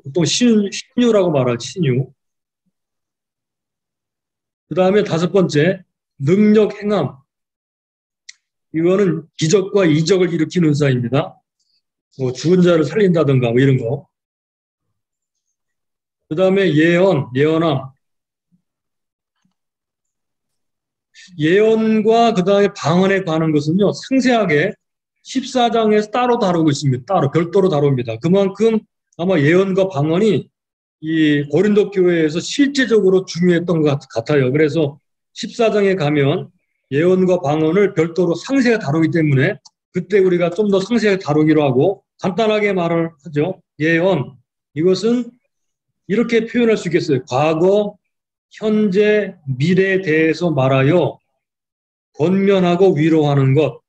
보통 신유라고 말하지, 신유. 그 다음에 다섯 번째, 능력 행함. 이거는 기적과 이적을 일으키는 사입니다. 뭐 죽은 자를 살린다든가 뭐 이런 거. 그 다음에 예언함. 예언과 그 다음에 방언에 관한 것은요, 상세하게 14장에서 따로 다루고 있습니다. 따로, 별도로 다룹니다. 그만큼 아마 예언과 방언이 이 고린도 교회에서 실제적으로 중요했던 것 같아요. 그래서 14장에 가면 예언과 방언을 별도로 상세하게 다루기 때문에 그때 우리가 좀 더 상세하게 다루기로 하고 간단하게 말을 하죠. 예언. 이것은 이렇게 표현할 수 있겠어요. 과거, 현재, 미래에 대해서 말하여 권면하고 위로하는 것.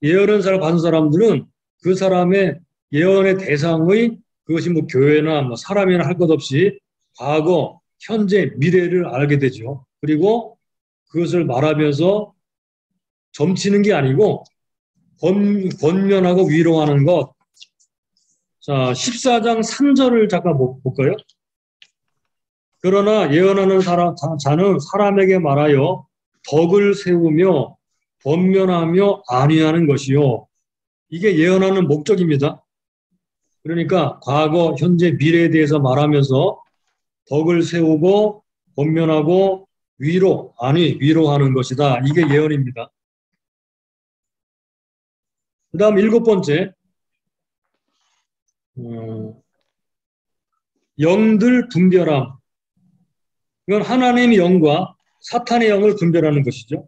예언 은사를 받은 사람들은 그 사람의 예언의 대상의 그것이 뭐 교회나 뭐 사람이나 할 것 없이 과거, 현재, 미래를 알게 되죠. 그리고 그것을 말하면서 점치는 게 아니고 권면하고 위로하는 것. 자, 14장 3절을 잠깐 볼까요? 그러나 예언하는 자는 사람에게 말하여 덕을 세우며 권면하며 안위하는 것이요. 이게 예언하는 목적입니다. 그러니까 과거, 현재, 미래에 대해서 말하면서 덕을 세우고 권면하고 위로하는 것이다. 이게 예언입니다. 그 다음 일곱 번째, 영들 분별함. 이건 하나님의 영과 사탄의 영을 분별하는 것이죠.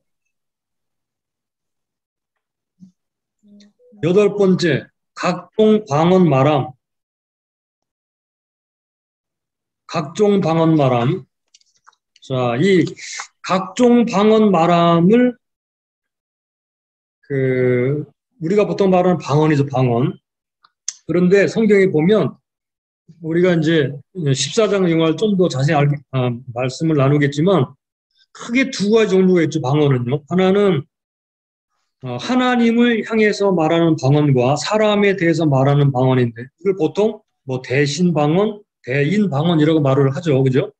여덟 번째, 각종 방언 말함. 각종 방언 말함. 자, 이 각종 방언 말함을 우리가 보통 말하는 방언이죠, 방언. 그런데 성경에 보면 우리가 이제 14장 영화를 좀 더 자세히 말씀을 나누겠지만 크게 두 가지 종류가 있죠, 방언은요. 하나는 하나님을 향해서 말하는 방언과 사람에 대해서 말하는 방언인데 이걸 보통 뭐 대신 방언, 대인 방언이라고 말을 하죠. 그죠?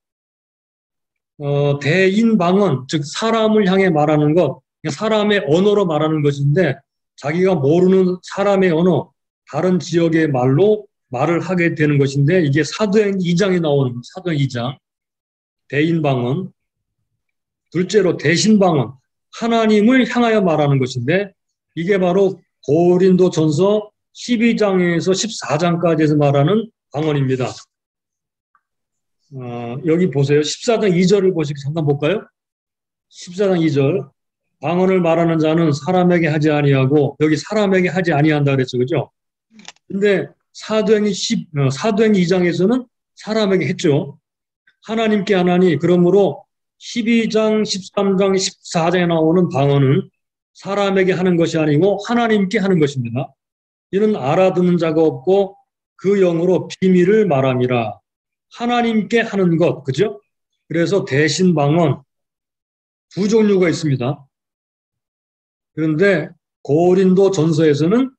대인 방언, 즉 사람을 향해 말하는 것, 사람의 언어로 말하는 것인데 자기가 모르는 사람의 언어, 다른 지역의 말로 말을 하게 되는 것인데 이게 사도행 2장에 나오는 사도행 2장 대인 방언. 둘째로 대신 방언, 하나님을 향하여 말하는 것인데 이게 바로 고린도전서 12장에서 14장까지에서 말하는 방언입니다. 여기 보세요. 14장 2절을 잠깐 볼까요? 14장 2절. 방언을 말하는 자는 사람에게 하지 아니하고, 여기 사람에게 하지 아니한다 그랬죠. 그죠? 근데 사도행 2장에서는 사람에게 했죠. 하나님께 하나니, 그러므로 12장, 13장, 14장에 나오는 방언은 사람에게 하는 것이 아니고 하나님께 하는 것입니다. 이는 알아듣는 자가 없고 그 영으로 비밀을 말함이라. 하나님께 하는 것, 그죠? 그래서 대신 방언 두 종류가 있습니다. 그런데 고린도 전서에서는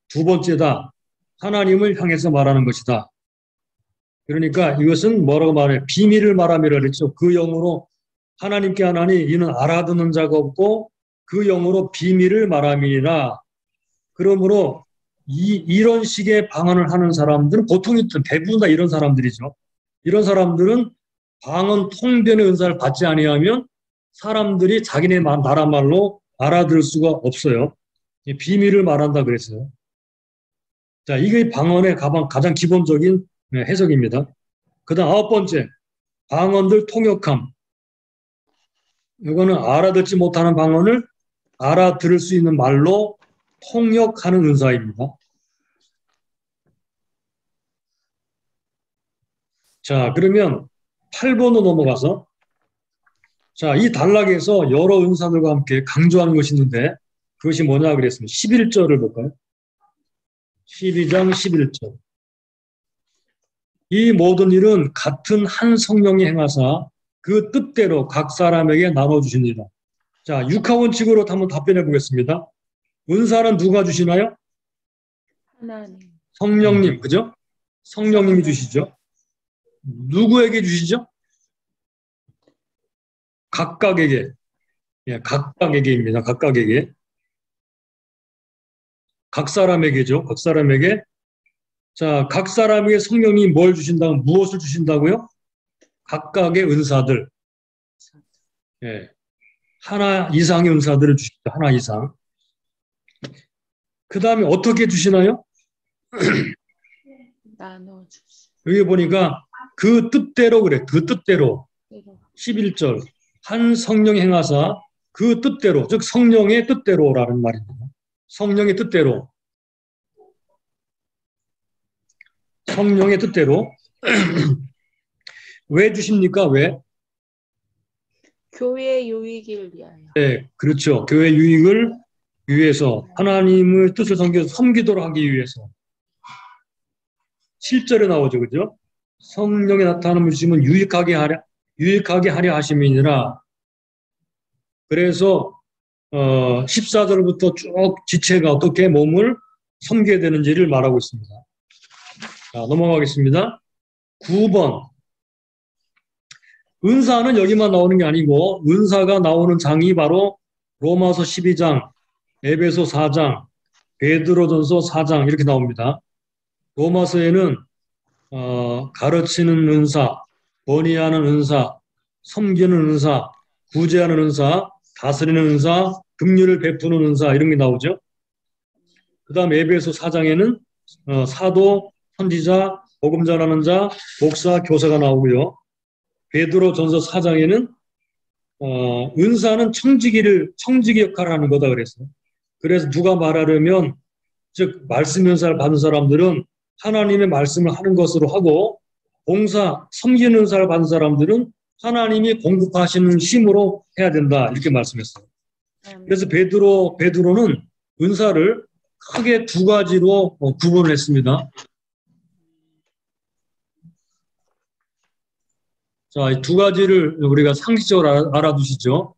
두 번째다. 하나님을 향해서 말하는 것이다. 그러니까 이것은 뭐라고 말해? 비밀을 말함이라 그랬죠. 그 영으로 하나님께 하나니 이는 알아듣는 자가 없고 그 영으로 비밀을 말함이라. 그러므로 이런 식의 방언을 하는 사람들은 보통 대부분 다 이런 사람들이죠. 이런 사람들은 방언 통변의 은사를 받지 아니하면 사람들이 자기네 나라 말로 알아들을 수가 없어요. 비밀을 말한다 그랬어요. 자, 이게 방언의 가장 기본적인 해석입니다. 그 다음 9번째, 방언들 통역함. 이거는 알아듣지 못하는 방언을 알아들을 수 있는 말로 통역하는 은사입니다. 자, 그러면 8번으로 넘어가서, 자, 이 단락에서 여러 은사들과 함께 강조하는 것이 있는데 그것이 뭐냐 그랬습니다. 11절을 볼까요? 12장 11절. 이 모든 일은 같은 한 성령이 행하사 그 뜻대로 각 사람에게 나눠주시니라. 자, 육하원칙으로 한번 답변해 보겠습니다. 은사는 누가 주시나요? 하나님. 성령님, 그죠? 성령님이 주시죠. 누구에게 주시죠? 각각에게. 예, 각각에게입니다. 각각에게. 각 사람에게죠. 각 사람에게. 자, 각 사람에게 성령이 뭘 주신다고, 무엇을 주신다고요? 각각의 은사들. 예. 하나 이상의 은사들을 주시죠. 하나 이상. 그 다음에 어떻게 주시나요? 나눠주시. 여기 보니까 그 뜻대로 그래. 그 뜻대로. 11절. 한 성령이 행하사 그 뜻대로, 즉 성령의 뜻대로라는 말입니다. 성령의 뜻대로. 성령의 뜻대로. 왜 주십니까? 왜? 교회의 유익을 위하여. 네, 그렇죠. 교회 유익을 위해서, 하나님의 뜻을 섬기도록 하기 위해서. 7절에 나오죠. 그죠? 성령의 나타남을 주시면 유익하게 하려 하심이니라. 그래서 14절부터 쭉 지체가 어떻게 몸을 섬겨야 되는지를 말하고 있습니다. 자, 넘어가겠습니다. 9번. 은사는 여기만 나오는 게 아니고 은사가 나오는 장이 바로 로마서 12장, 에베소 4장, 베드로전서 4장 이렇게 나옵니다. 로마서에는 가르치는 은사, 권위하는 은사, 섬기는 은사, 구제하는 은사, 다스리는 은사, 긍휼을 베푸는 은사 이런 게 나오죠. 그 다음 에베소 4장에는 사도, 선지자, 복음 전하는 자, 목사, 교사가 나오고요. 베드로전서 4장에는 은사는 청지기 역할을 하는 거다 그랬어요. 그래서 누가 말하려면, 즉 말씀 은사를 받은 사람들은 하나님의 말씀을 하는 것으로 하고 봉사, 섬기는 은사를 받은 사람들은 하나님이 공급하시는 힘으로 해야 된다. 이렇게 말씀했어요. 그래서 베드로는 은사를 크게 두 가지로 구분을 했습니다. 자, 이 두 가지를 우리가 상식적으로 알아두시죠.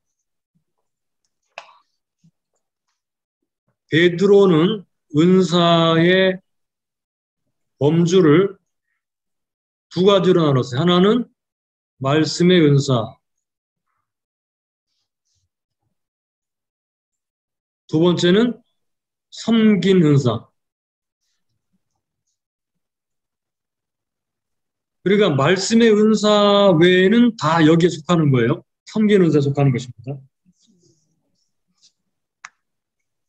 베드로는 은사의 범주를 두 가지로 나눴어요. 하나는 말씀의 은사, 두 번째는 섬긴 은사. 그러니까 말씀의 은사 외에는 다 여기에 속하는 거예요. 섬긴 은사에 속하는 것입니다.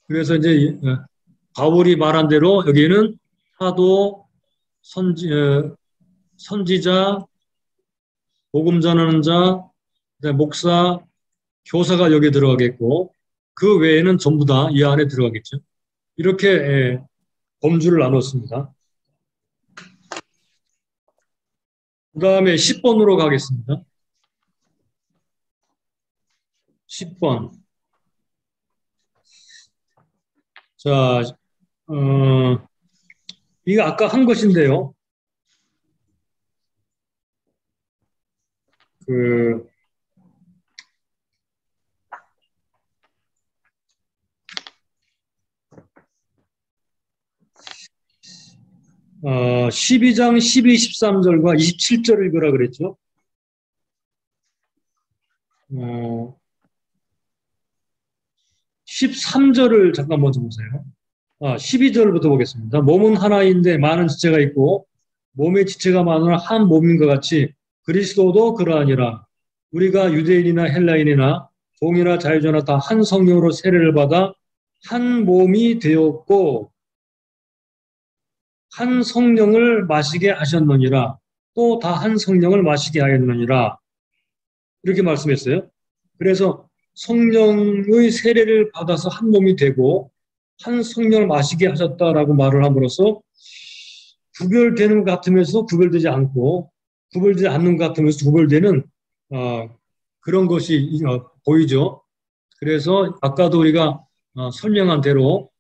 그래서 이제 바울이 말한 대로 여기에는 사도, 선지자, 복음 전하는 자, 목사, 교사가 여기에 들어가겠고 그 외에는 전부 다 이 안에 들어가겠죠. 이렇게 범주를 나눴습니다. 그 다음에 10번으로 가겠습니다. 10번. 자, 이거 아까 한 것인데요. 그, 12장 12, 13절과 27절을 읽으라 그랬죠. 13절을 잠깐 먼저 보세요. 12절부터 보겠습니다. 몸은 하나인데 많은 지체가 있고 몸의 지체가 많으나 한 몸인 것 같이 그리스도도 그러하니라. 우리가 유대인이나 헬라인이나 종이나 자유자나 다 한 성령으로 세례를 받아 한 몸이 되었고 한 성령을 마시게 하셨느니라. 또 다 한 성령을 마시게 하였느니라. 이렇게 말씀했어요. 그래서 성령의 세례를 받아서 한 몸이 되고 한 성령을 마시게 하셨다라고 말을 함으로써 구별되는 것 같으면서 구별되지 않고 구별되지 않는 것 같으면서 구별되는 그런 것이 보이죠. 그래서 아까도 우리가 설명한 대로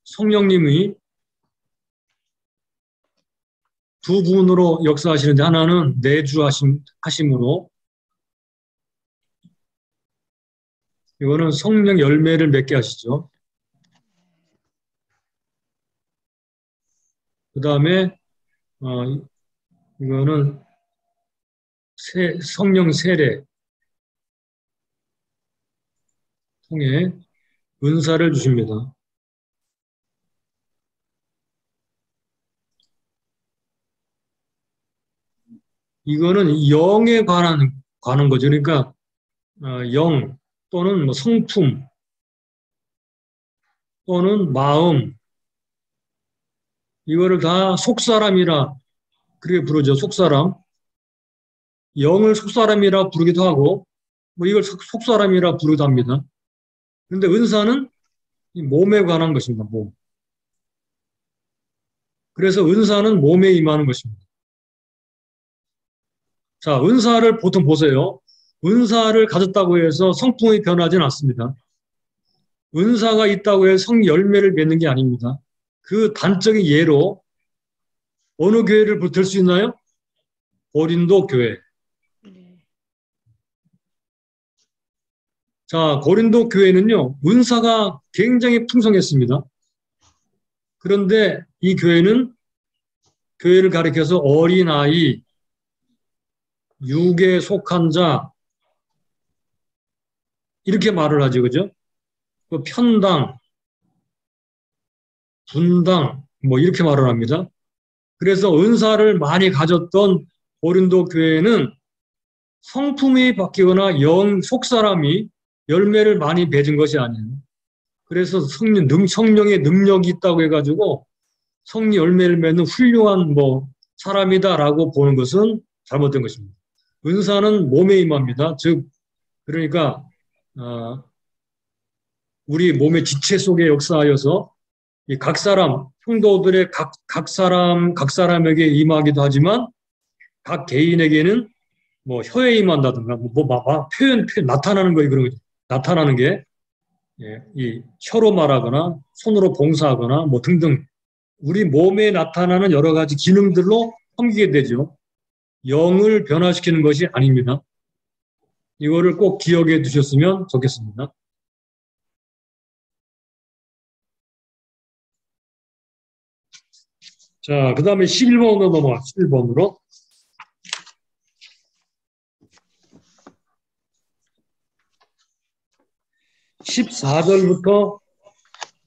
성령님이 두 부분으로 역사하시는데 하나는 내주하심으로 이거는 성령 열매를 맺게 하시죠. 그 다음에 이거는 성령 세례 통해 은사를 주십니다. 이거는 영에 관한 거죠. 그러니까 영 또는 뭐 성품 또는 마음 이거를 다 속사람이라 그렇게 부르죠. 속사람. 영을 속사람이라 부르기도 하고 뭐 이걸 속사람이라 부르기도 합니다. 그런데 은사는 이 몸에 관한 것입니다. 몸. 그래서 은사는 몸에 임하는 것입니다. 자, 은사를 보통 보세요. 은사를 가졌다고 해서 성품이 변하지는 않습니다. 은사가 있다고 해서 성 열매를 맺는 게 아닙니다. 그 단적인 예로 어느 교회를 들 수 있나요? 고린도 교회. 자, 고린도 교회는요, 은사가 굉장히 풍성했습니다. 그런데 이 교회는 교회를 가리켜서 어린아이, 육에 속한 자, 이렇게 말을 하죠, 그죠? 그 편당, 분당, 뭐 이렇게 말을 합니다. 그래서 은사를 많이 가졌던 고린도 교회는 성품이 바뀌거나 속사람이 열매를 많이 맺은 것이 아니에요. 그래서 성령의 능력이 있다고 해가지고 성령 열매를 맺는 훌륭한 사람이다라고 보는 것은 잘못된 것입니다. 은사는 몸에 임합니다. 즉, 그러니까, 우리 몸의 지체 속에 역사하여서 이 각 사람, 성도들의 각 사람에게 임하기도 하지만 각 개인에게는 뭐 혀에 임한다든가 표현 나타나는 거예요. 그런 거죠. 나타나는 게 예, 이 혀로 말하거나 손으로 봉사하거나 뭐 등등 우리 몸에 나타나는 여러 가지 기능들로 섬기게 되죠. 영을 변화시키는 것이 아닙니다. 이거를 꼭 기억해 두셨으면 좋겠습니다. 자, 그 다음에 11번으로 넘어가, 11번으로. (14절부터)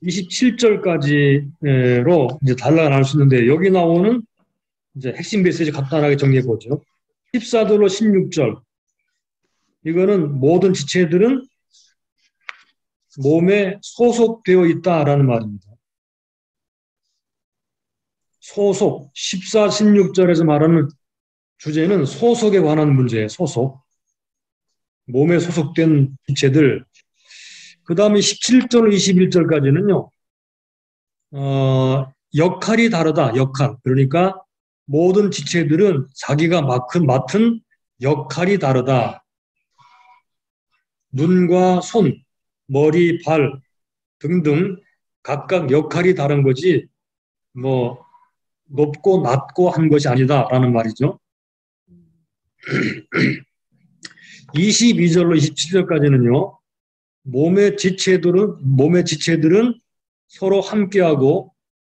27절까지로 이제 단락을 나눌 수 있는데, 여기 나오는 이제 핵심 메시지 간단하게 정리해 보죠. 14절로 16절. 이거는 모든 지체들은 몸에 소속되어 있다라는 말입니다. 소속, 14, 16절에서 말하는 주제는 소속에 관한 문제예요. 소속. 몸에 소속된 지체들. 그 다음에 17절, 21절까지는요. 역할이 다르다. 역할. 그러니까 모든 지체들은 자기가 맡은 역할이 다르다. 눈과 손, 머리, 발 등등 각각 역할이 다른 거지 뭐 높고 낮고 한 것이 아니다라는 말이죠. 22절로 27절까지는요. 몸의 지체들은 서로 함께하고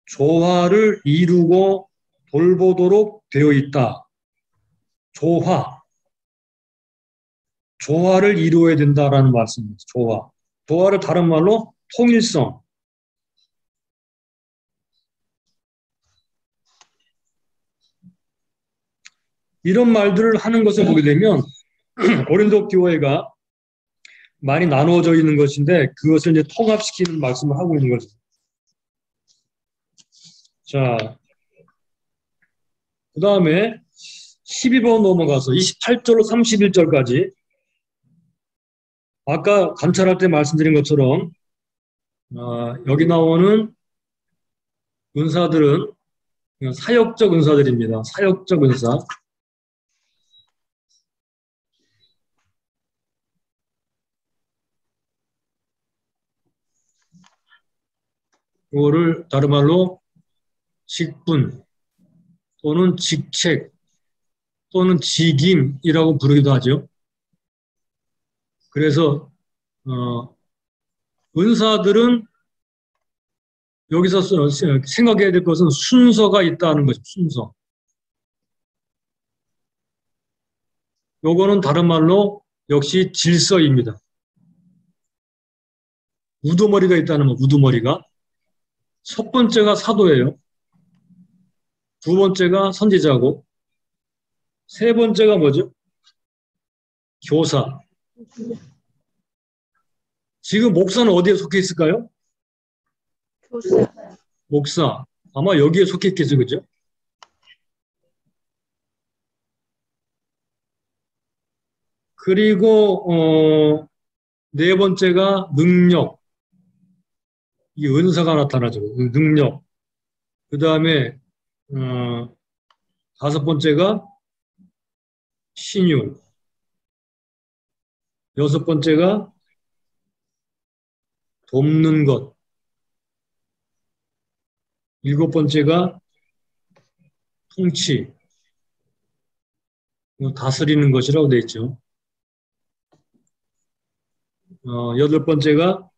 조화를 이루고 돌보도록 되어 있다. 조화를 이루어야 된다라는 말씀입니다. 조화를 다른 말로 통일성. 이런 말들을 하는 것을 보게 되면 고린도 교회가 많이 나누어져 있는 것인데 그것을 이제 통합시키는 말씀을 하고 있는 거죠. 자, 그 다음에 12번 넘어가서 28절로 31절까지 아까 관찰할 때 말씀드린 것처럼 여기 나오는 은사들은 사역적 은사들입니다. 사역적 은사. 이거를 다른 말로 직분 또는 직책 또는 직임이라고 부르기도 하죠. 그래서 은사들은 여기서 생각해야 될 것은 순서가 있다는 거죠. 순서. 요거는 다른 말로 역시 질서입니다. 우두머리가 있다는 거, 우두머리가. 첫 번째가 사도예요. 두 번째가 선지자고, 세 번째가 뭐죠? 교사. 지금 목사는 어디에 속해 있을까요? 교사. 목사. 아마 여기에 속해 있겠죠, 그죠? 그리고 네 번째가 능력. 이 은사가 나타나죠. 능력. 그 다음에 다섯 번째가 신유. 여섯 번째가 돕는 것. 일곱 번째가 통치. 다스리는 것이라고 되어 있죠. 여덟 번째가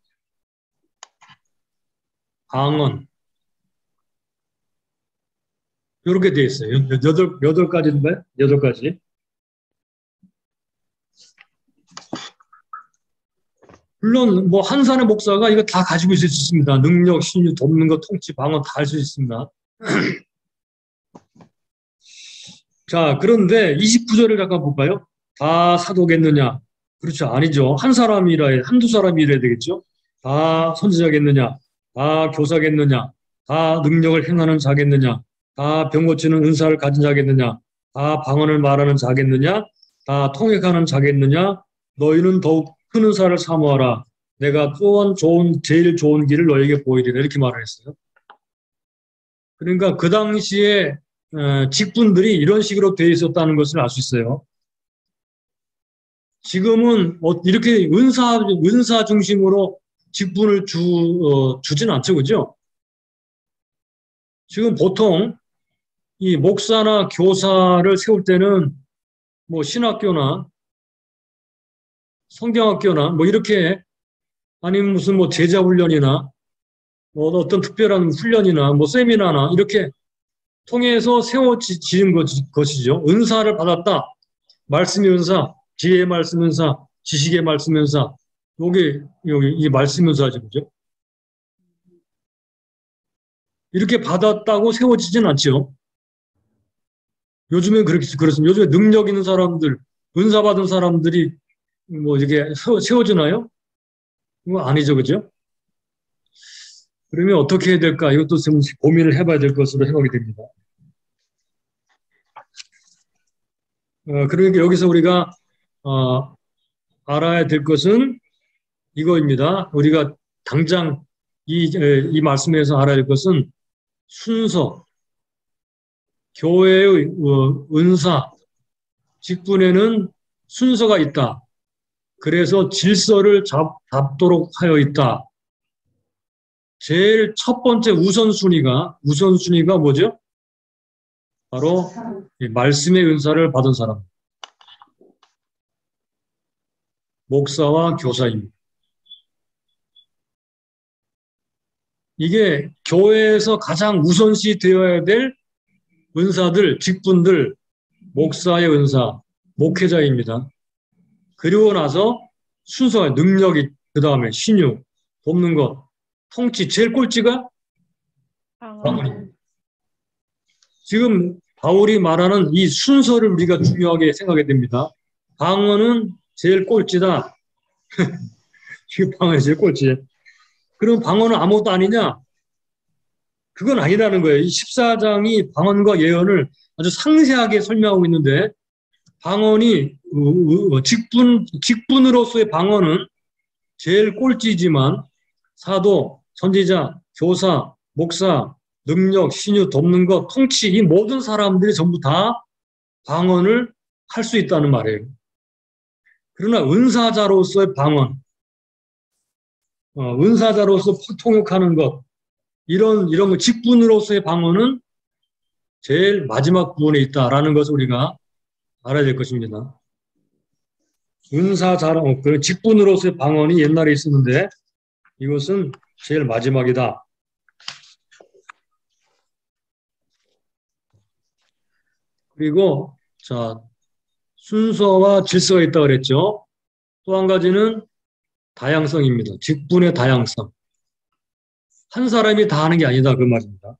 방언. 이렇게 되어 있어요. 여덟 가지인가요? 여덟 가지. 물론 뭐 한 사람의 목사가 이거 다 가지고 있을 수 있습니다. 능력, 신유, 돕는 것, 통치, 방언 다 할 수 있습니다. 자, 그런데 29절을 잠깐 볼까요? 다 사도겠느냐? 그렇죠. 아니죠. 한두 사람이 이래야 되겠죠. 다 선지자겠느냐? 다 교사겠느냐? 다 능력을 행하는 자겠느냐? 다 병 고치는 은사를 가진 자겠느냐? 다 방언을 말하는 자겠느냐? 다 통역하는 자겠느냐? 너희는 더욱 큰 은사를 사모하라. 내가 또한 제일 좋은 길을 너에게 보이리라. 이렇게 말을 했어요. 그러니까 그 당시에 직분들이 이런 식으로 돼 있었다는 것을 알 수 있어요. 지금은 이렇게 은사 중심으로 직분을 주진 않죠, 그죠? 지금 보통 이 목사나 교사를 세울 때는 뭐 신학교나 성경학교나 뭐 이렇게 아니면 무슨 뭐 제자 훈련이나 뭐 어떤 특별한 훈련이나 뭐 세미나나 이렇게 통해서 세워지는 것이죠. 은사를 받았다. 말씀의 은사, 지혜의 말씀 은사, 지식의 말씀 은사. 요게 여기 이 말씀 은사죠, 그죠? 이렇게 받았다고 세워지진 않죠. 요즘엔 그렇습니다. 요즘에 능력 있는 사람들, 은사 받은 사람들이 뭐 이렇게 세워지나요? 그거 아니죠, 그죠? 그러면 어떻게 해야 될까? 이것도 좀 고민을 해봐야 될 것으로 생각이 됩니다. 그러니까 여기서 우리가 알아야 될 것은 이거입니다. 우리가 당장 이 말씀에서 알아야 할 것은 순서, 교회의 은사, 직분에는 순서가 있다. 그래서 질서를 잡도록 하여 있다. 제일 첫 번째 우선순위가 뭐죠? 바로 말씀의 은사를 받은 사람. 목사와 교사입니다. 이게 교회에서 가장 우선시 되어야 될 은사들, 직분들, 목사의 은사, 목회자입니다. 그리고 나서 순서가 능력이 그 다음에 신유, 돕는 것, 통치, 제일 꼴찌가 방언입니다. 지금 바울이 말하는 이 순서를 우리가 중요하게 생각해야 됩니다. 방언은 제일 꼴찌다. 지금 방언이 제일 꼴찌. 그럼 방언은 아무것도 아니냐? 그건 아니라는 거예요. 이 14장이 방언과 예언을 아주 상세하게 설명하고 있는데 방언이 직분으로서의 방언은 제일 꼴찌지만 사도, 선지자, 교사, 목사, 능력, 신유, 돕는 것, 통치 이 모든 사람들이 전부 다 방언을 할 수 있다는 말이에요. 그러나 은사자로서의 방언, 은사자로서 통역하는 것 이런 거 직분으로서의 방언은 제일 마지막 부분에 있다라는 것을 우리가 알아야 될 것입니다. 은사자로 그 직분으로서의 방언이 옛날에 있었는데 이것은 제일 마지막이다. 그리고 자 순서와 질서가 있다고 그랬죠. 또 한 가지는 다양성입니다. 직분의 다양성. 한 사람이 다 하는 게 아니다 그 말입니다.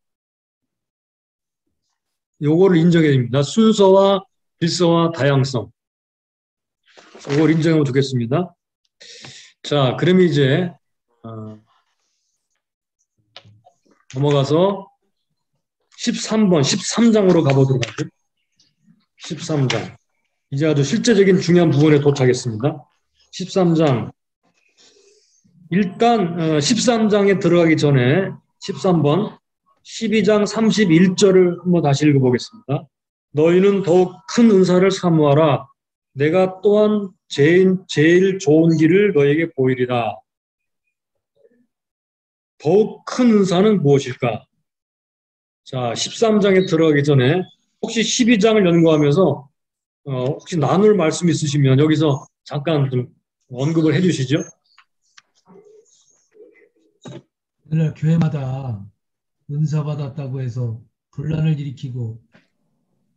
요거를 인정해야 됩니다. 순서와 질서와 다양성. 요걸 인정하면 좋겠습니다. 자, 그럼 이제 넘어가서 13번, 13장으로 가보도록 할게요. 13장. 이제 아주 실제적인 중요한 부분에 도착했습니다. 13장. 일단 13장에 들어가기 전에 13번, 12장 31절을 한번 다시 읽어보겠습니다. 너희는 더욱 큰 은사를 사모하라. 내가 또한 제일 좋은 길을 너에게 보이리라. 더욱 큰 은사는 무엇일까? 자, 13장에 들어가기 전에 혹시 12장을 연구하면서 혹시 나눌 말씀 있으시면 여기서 잠깐 좀 언급을 해 주시죠. 오늘날 교회마다 은사 받았다고 해서 분란을 일으키고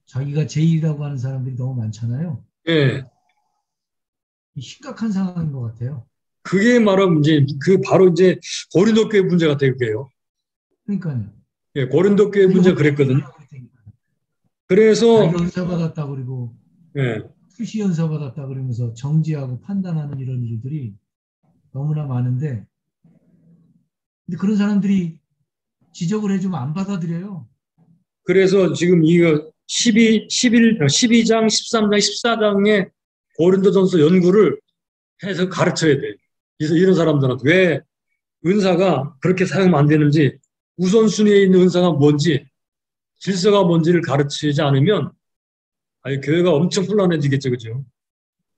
자기가 제일이라고 하는 사람들이 너무 많잖아요. 예. 심각한 상황인 것 같아요. 그게 말하면 이제 바로 이제 고린도 교회 문제 같아요, 그게요. 그러니까요. 예, 고린도 교회 문제가 그랬거든요. 그래서 자기가 은사 받았다 그리고 예. 수시 은사 받았다 그러면서 정지하고 판단하는 이런 일들이 너무나 많은데 근데 그런 사람들이 지적을 해주면 안 받아들여요. 그래서 지금 이거 12장, 13장, 14장의 고린도전서 연구를 해서 가르쳐야 돼요. 그래서 이런 사람들한테 왜 은사가 그렇게 사용하면 안 되는지 우선순위에 있는 은사가 뭔지 질서가 뭔지를 가르치지 않으면 아니, 교회가 엄청 혼란해지겠죠, 그죠?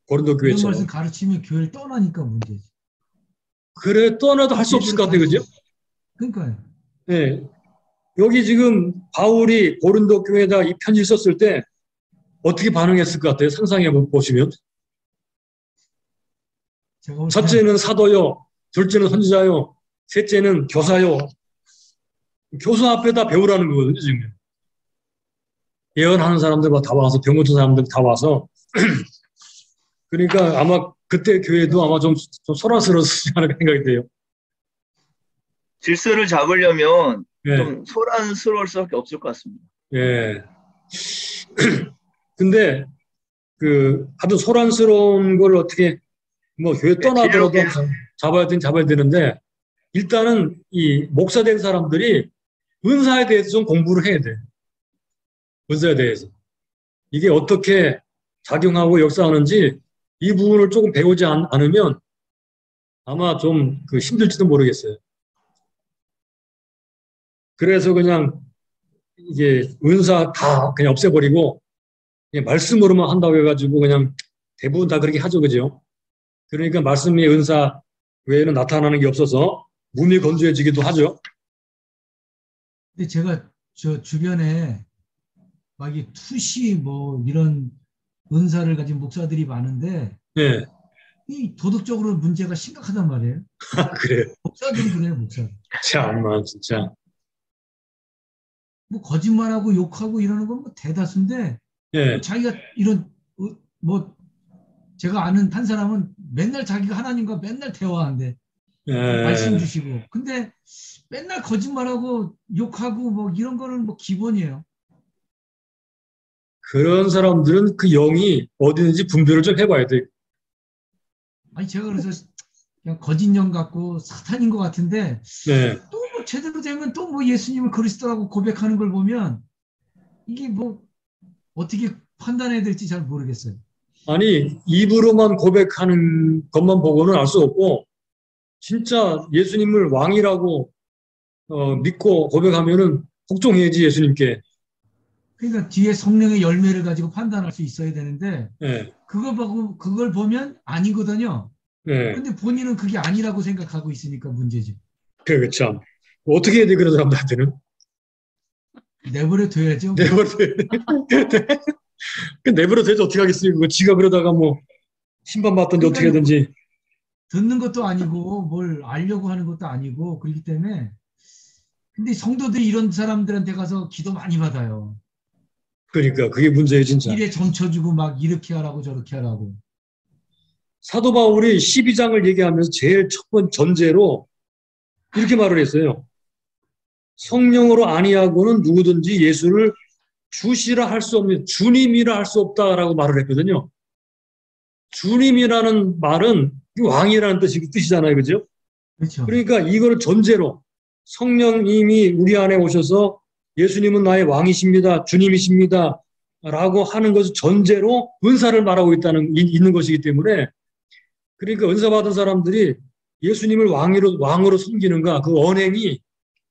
고린도 이런 말씀 교회처럼. 가르치면 교회를 떠나니까 문제지. 그래, 떠나도 할 수 없을 것 같아요, 그죠? 그러니까요. 네. 여기 지금 바울이 고린도 교회에다 이 편지 썼을 때 어떻게 반응했을 것 같아요? 상상해 보시면. 제가 볼 때 첫째는 사도요, 둘째는 선지자요, 셋째는 교사요. 교사 앞에다 배우라는 거거든요, 지금. 예언하는 사람들 다 와서, 병 고친 사람들 다 와서. 그러니까 아마 그때 교회도 아마 좀 소란스러웠지 않을까 생각이 돼요. 질서를 잡으려면 예, 좀 소란스러울 수밖에 없을 것 같습니다. 예. 근데 아주 소란스러운 걸 어떻게 뭐 교회 떠나더라도 지혜롭게. 잡아야 되는데 일단은 이 목사 된 사람들이 은사에 대해서 좀 공부를 해야 돼. 은사에 대해서. 이게 어떻게 작용하고 역사하는지 이 부분을 조금 배우지 않으면 아마 좀 힘들지도 모르겠어요. 그래서 그냥 이게 은사 다 그냥 없애버리고 그냥 말씀으로만 한다고 해가지고 그냥 대부분 다 그렇게 하죠, 그죠? 그러니까 말씀의 은사 외에는 나타나는 게 없어서 몸이 건조해지기도 하죠. 근데 제가 저 주변에 막 이 투시 뭐 이런 은사를 가진 목사들이 많은데 예, 이 도덕적으로 문제가 심각하단 말이에요. 그래요. 목사들이 그래요, 목사들. 참만 진짜. 뭐 거짓말하고 욕하고 이러는 건 뭐 대다수인데 예, 자기가 이런 뭐 제가 아는 한 사람은 맨날 자기가 하나님과 맨날 대화한대. 말씀 예. 주시고. 근데 맨날 거짓말하고 욕하고 뭐 이런 거는 뭐 기본이에요. 그런 사람들은 그 영이 어디든지 분별을 좀 해봐야 돼. 아니 제가 그래서 그냥 거짓 영 같고 사탄인 것 같은데 네. 또 뭐 제대로 되면 또 뭐 예수님을 그리스도라고 고백하는 걸 보면 이게 뭐 어떻게 판단해야 될지 잘 모르겠어요. 아니, 입으로만 고백하는 것만 보고는 알 수 없고, 진짜 예수님을 왕이라고 믿고 고백하면은 복종해야지, 예수님께. 그러니까 뒤에 성령의 열매를 가지고 판단할 수 있어야 되는데 예, 그걸 보면 아니거든요. 예. 근데 본인은 그게 아니라고 생각하고 있으니까 문제지. 그 참. 어떻게 해야 돼, 그런 사람들한테는? 내버려 둬야죠. 내버려둬야 돼. 내버려둬야지 어떻게 하겠어요. 그거 지가 그러다가 뭐, 심판 받든지 어떻게 그러니까 하든지. 듣는 것도 아니고 뭘 알려고 하는 것도 아니고 그렇기 때문에 근데 성도들이 이런 사람들한테 가서 기도 많이 받아요. 그러니까, 그게 문제예요, 진짜. 일에 점쳐주고 막 이렇게 하라고 저렇게 하라고. 사도 바울이 12장을 얘기하면서 제일 첫 번째 전제로 이렇게 말을 했어요. 성령으로 아니하고는 누구든지 예수를 주시라 할 수 없는, 주님이라 할 수 없다라고 말을 했거든요. 주님이라는 말은 왕이라는 뜻이잖아요. 그죠? 그렇죠. 그러니까 이걸 전제로 성령님이 우리 안에 오셔서 예수님은 나의 왕이십니다. 주님이십니다. 라고 하는 것을 전제로 은사를 말하고 있는 것이기 때문에 그러니까 은사 받은 사람들이 예수님을 왕으로 섬기는가 그 언행이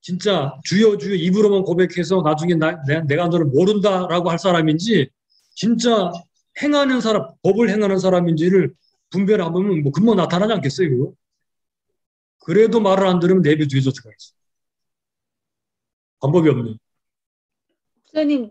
진짜 주여 주여 입으로만 고백해서 나중에 내가 너를 모른다라고 할 사람인지 진짜 행하는 사람, 법을 행하는 사람인지를 분별하면 뭐 금방 나타나지 않겠어요, 그거? 그래도 말을 안 들으면 내비두겠어, 어떡하겠어. 방법이 없네. 목사님,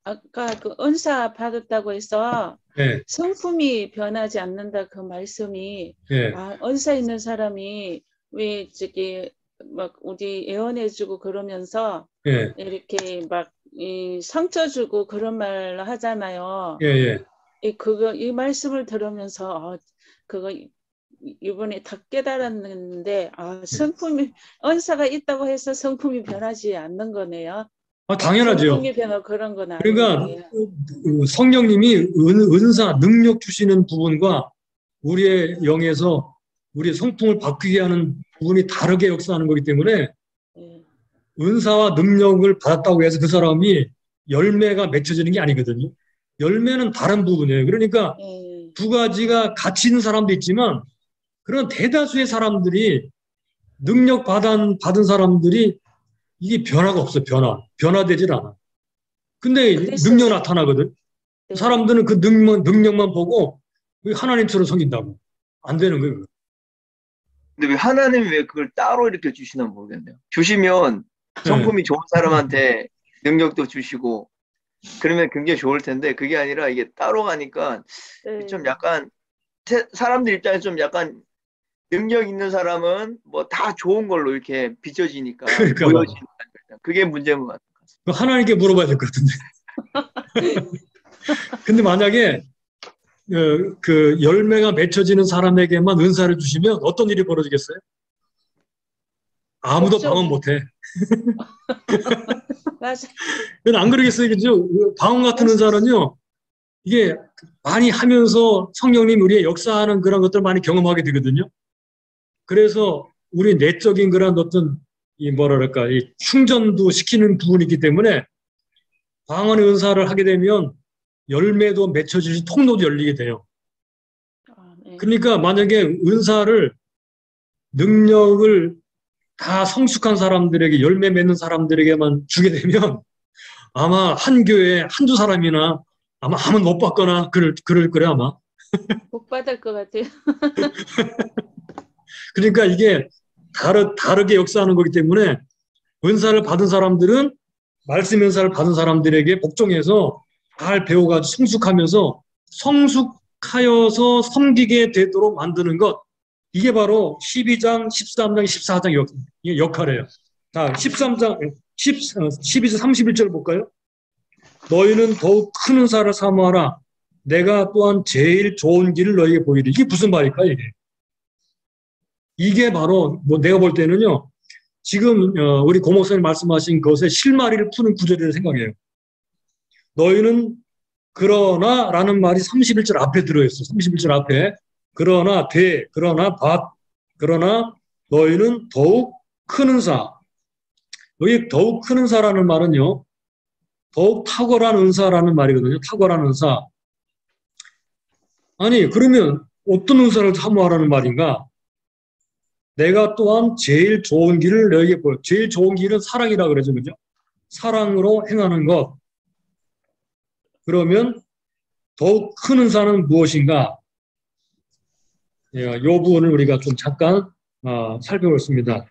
아까 그 은사 받았다고 해서 예, 성품이 변하지 않는다 그 말씀이 예, 은사 있는 사람이 왜 저기 막 우리 예언해주고 그러면서 예, 이렇게 막 이 상처 주고 그런 말 하잖아요. 예, 예. 이 말씀을 들으면서 그거 이번에 다 깨달았는데 성품이 은사가 있다고 해서 성품이 변하지 않는 거네요. 당연하죠. 성품이 변하고 그런 건 그러니까 아니에요. 성령님이 은사, 능력 주시는 부분과 우리의 영에서 우리의 성품을 바뀌게 하는 부분이 다르게 역사하는 거기 때문에 예. 은사와 능력을 받았다고 해서 그 사람이 열매가 맺혀지는 게 아니거든요. 열매는 다른 부분이에요. 그러니까 예. 두 가지가 같이 있는 사람도 있지만 그런 대다수의 사람들이 능력 받은 사람들이 이게 변화가 없어요. 변화되질 않아. 근데 그랬었어요. 능력 나타나거든. 네. 사람들은 그 능력만 보고 하나님처럼 섬긴다고. 안 되는 거예요. 그거. 근데 왜 하나님이 왜 그걸 따로 이렇게 주시나 모르겠네요. 주시면 네. 성품이 좋은 사람한테 능력도 주시고 그러면 굉장히 좋을 텐데 그게 아니라 이게 따로 가니까 네. 좀 약간 사람들 입장에서 좀 약간 능력 있는 사람은 뭐 다 좋은 걸로 이렇게 비춰지니까 그러니까 보여지니까 그게 문제인 것 같아요. 그거 하나님께 물어봐야 될 것 같은데. 근데 만약에 그 열매가 맺혀지는 사람에게만 은사를 주시면 어떤 일이 벌어지겠어요? 아무도 없죠. 방언 못해. 맞아. 근데 안 그러겠어요, 그죠? 방언 같은 은사는요, 이게 많이 하면서 성령님 우리의 역사하는 그런 것들 많이 경험하게 되거든요. 그래서 우리 내적인 그런 어떤 이 뭐랄까 이 충전도 시키는 부분이 있기 때문에 방언의 은사를 하게 되면 열매도 맺혀질 통로도 열리게 돼요. 아, 네. 그러니까 만약에 은사를 능력을 다 성숙한 사람들에게 열매 맺는 사람들에게만 주게 되면 아마 한 교회에 한두 사람이나 아마 한번 못 받거나 그럴 거래 아마. 복 받을 것 같아요. 그러니까 이게 다르게 역사하는 거기 때문에 은사를 받은 사람들은 말씀 은사를 받은 사람들에게 복종해서 잘 배워가지고 성숙하여서 섬기게 되도록 만드는 것. 이게 바로 12장, 13장, 14장 역할이에요. 자, 13장, 12장 31절 볼까요? 너희는 더욱 큰 은사를 사모하라. 내가 또한 제일 좋은 길을 너희에게 보이리. 이게 무슨 말일까, 이게? 이게 바로, 내가 볼 때는요, 지금, 우리 고 목사님 말씀하신 것의 실마리를 푸는 구절이라고 생각해요. 너희는 그러나 라는 말이 31절 앞에 들어있어. 31절 앞에. 그러나 그러나 너희는 더욱 큰 은사. 여기 더욱 큰 은사라는 말은요, 더욱 탁월한 은사라는 말이거든요. 탁월한 은사. 아니, 그러면 어떤 은사를 사모하라는 말인가? 내가 또한 제일 좋은 길을 너에게 보여. 제일 좋은 길은 사랑이라 그러죠. 그죠? 사랑으로 행하는 것. 그러면 더욱 큰 은사는 무엇인가? 이 부분을 우리가 좀 잠깐 살펴보겠습니다.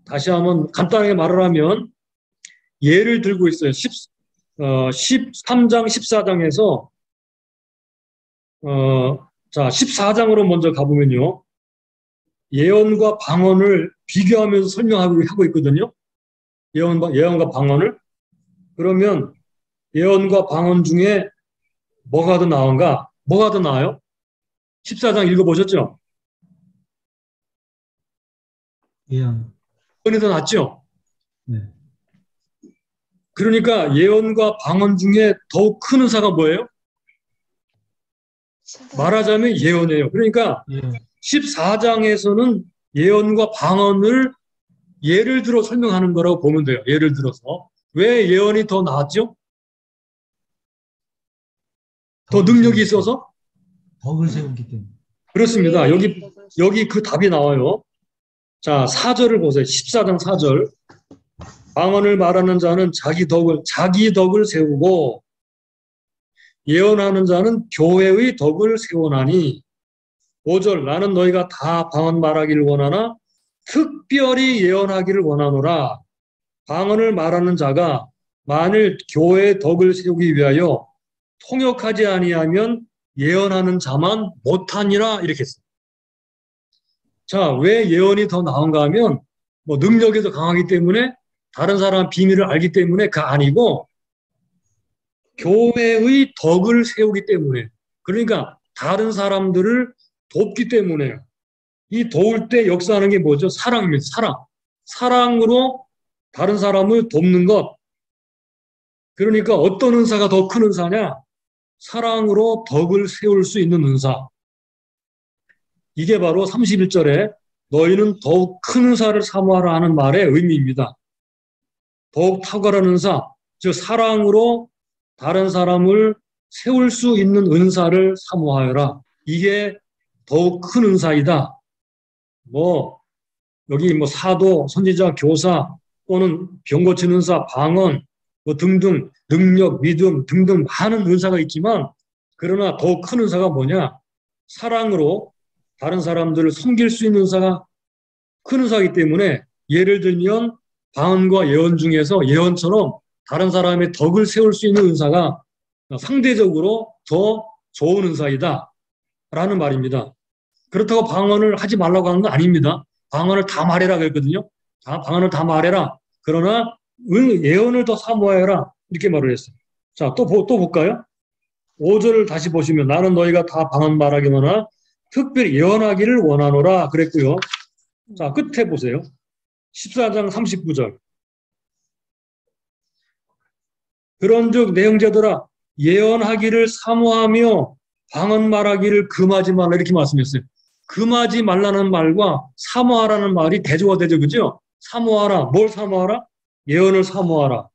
다시 한번 간단하게 말을 하면 예를 들고 있어요. 13장, 14장에서 자 14장으로 먼저 가보면요. 예언과 방언을 비교하면서 설명하고 있거든요. 예언과 방언을. 그러면 예언과 방언 중에 뭐가 더 나은가? 뭐가 더 나아요? 14장 읽어보셨죠? 예언. 예언이 더 낫죠? 네. 그러니까 예언과 방언 중에 더욱 큰 은사가 뭐예요? 말하자면 예언이에요. 그러니까 예언. 14장에서는 예언과 방언을 예를 들어 설명하는 거라고 보면 돼요. 예를 들어서. 왜 예언이 더 나았죠? 더 능력이 있어서? 덕을 세우기 때문에. 그렇습니다. 네. 여기 그 답이 나와요. 자, 4절을 보세요. 14장 4절. 방언을 말하는 자는 자기 덕을 세우고 예언하는 자는 교회의 덕을 세우나니 5절 나는 너희가 다 방언 말하기를 원하나 특별히 예언하기를 원하노라. 방언을 말하는 자가 만일 교회의 덕을 세우기 위하여 통역하지 아니하면 예언하는 자만 못하니라 이렇게 했어요. 자, 왜 예언이 더 나은가 하면 뭐 능력이 더 강하기 때문에 다른 사람 비밀을 알기 때문에가 아니고 교회의 덕을 세우기 때문에 그러니까 다른 사람들을 돕기 때문에 이 도울 때 역사하는 게 뭐죠? 사랑입니다. 사랑으로 다른 사람을 돕는 것. 그러니까 어떤 은사가 더 큰 은사냐? 사랑으로 덕을 세울 수 있는 은사. 이게 바로 31절에 너희는 더욱 큰 은사를 사모하라 하는 말의 의미입니다. 더욱 탁월한 은사, 즉 사랑으로 다른 사람을 세울 수 있는 은사를 사모하여라. 이게 더욱 큰 은사이다. 여기 사도, 선지자, 교사 또는 병 고치는 은사, 방언 뭐 등등 능력, 믿음 등등 많은 은사가 있지만 그러나 더 큰 은사가 뭐냐? 사랑으로 다른 사람들을 섬길 수 있는 은사가 큰 은사이기 때문에 예를 들면 방언과 예언 중에서 예언처럼 다른 사람의 덕을 세울 수 있는 은사가 상대적으로 더 좋은 은사이다 라는 말입니다. 그렇다고 방언을 하지 말라고 하는 건 아닙니다. 방언을 다 말해라 그랬거든요. 방언을 다 말해라. 그러나 예언을 더 사모하여라 이렇게 말을 했어요. 자, 또 볼까요? 5절을 다시 보시면 나는 너희가 다 방언 말하기보다 특별히 예언하기를 원하노라 그랬고요. 자, 끝에 보세요. 14장 39절. 그런즉 내 형제들아 예언하기를 사모하며 방언 말하기를 금하지 말라 이렇게 말씀했어요. 금하지 말라는 말과 사모하라는 말이 대조가 되죠. 그죠? 사모하라. 뭘 사모하라? 예언을 사모하라.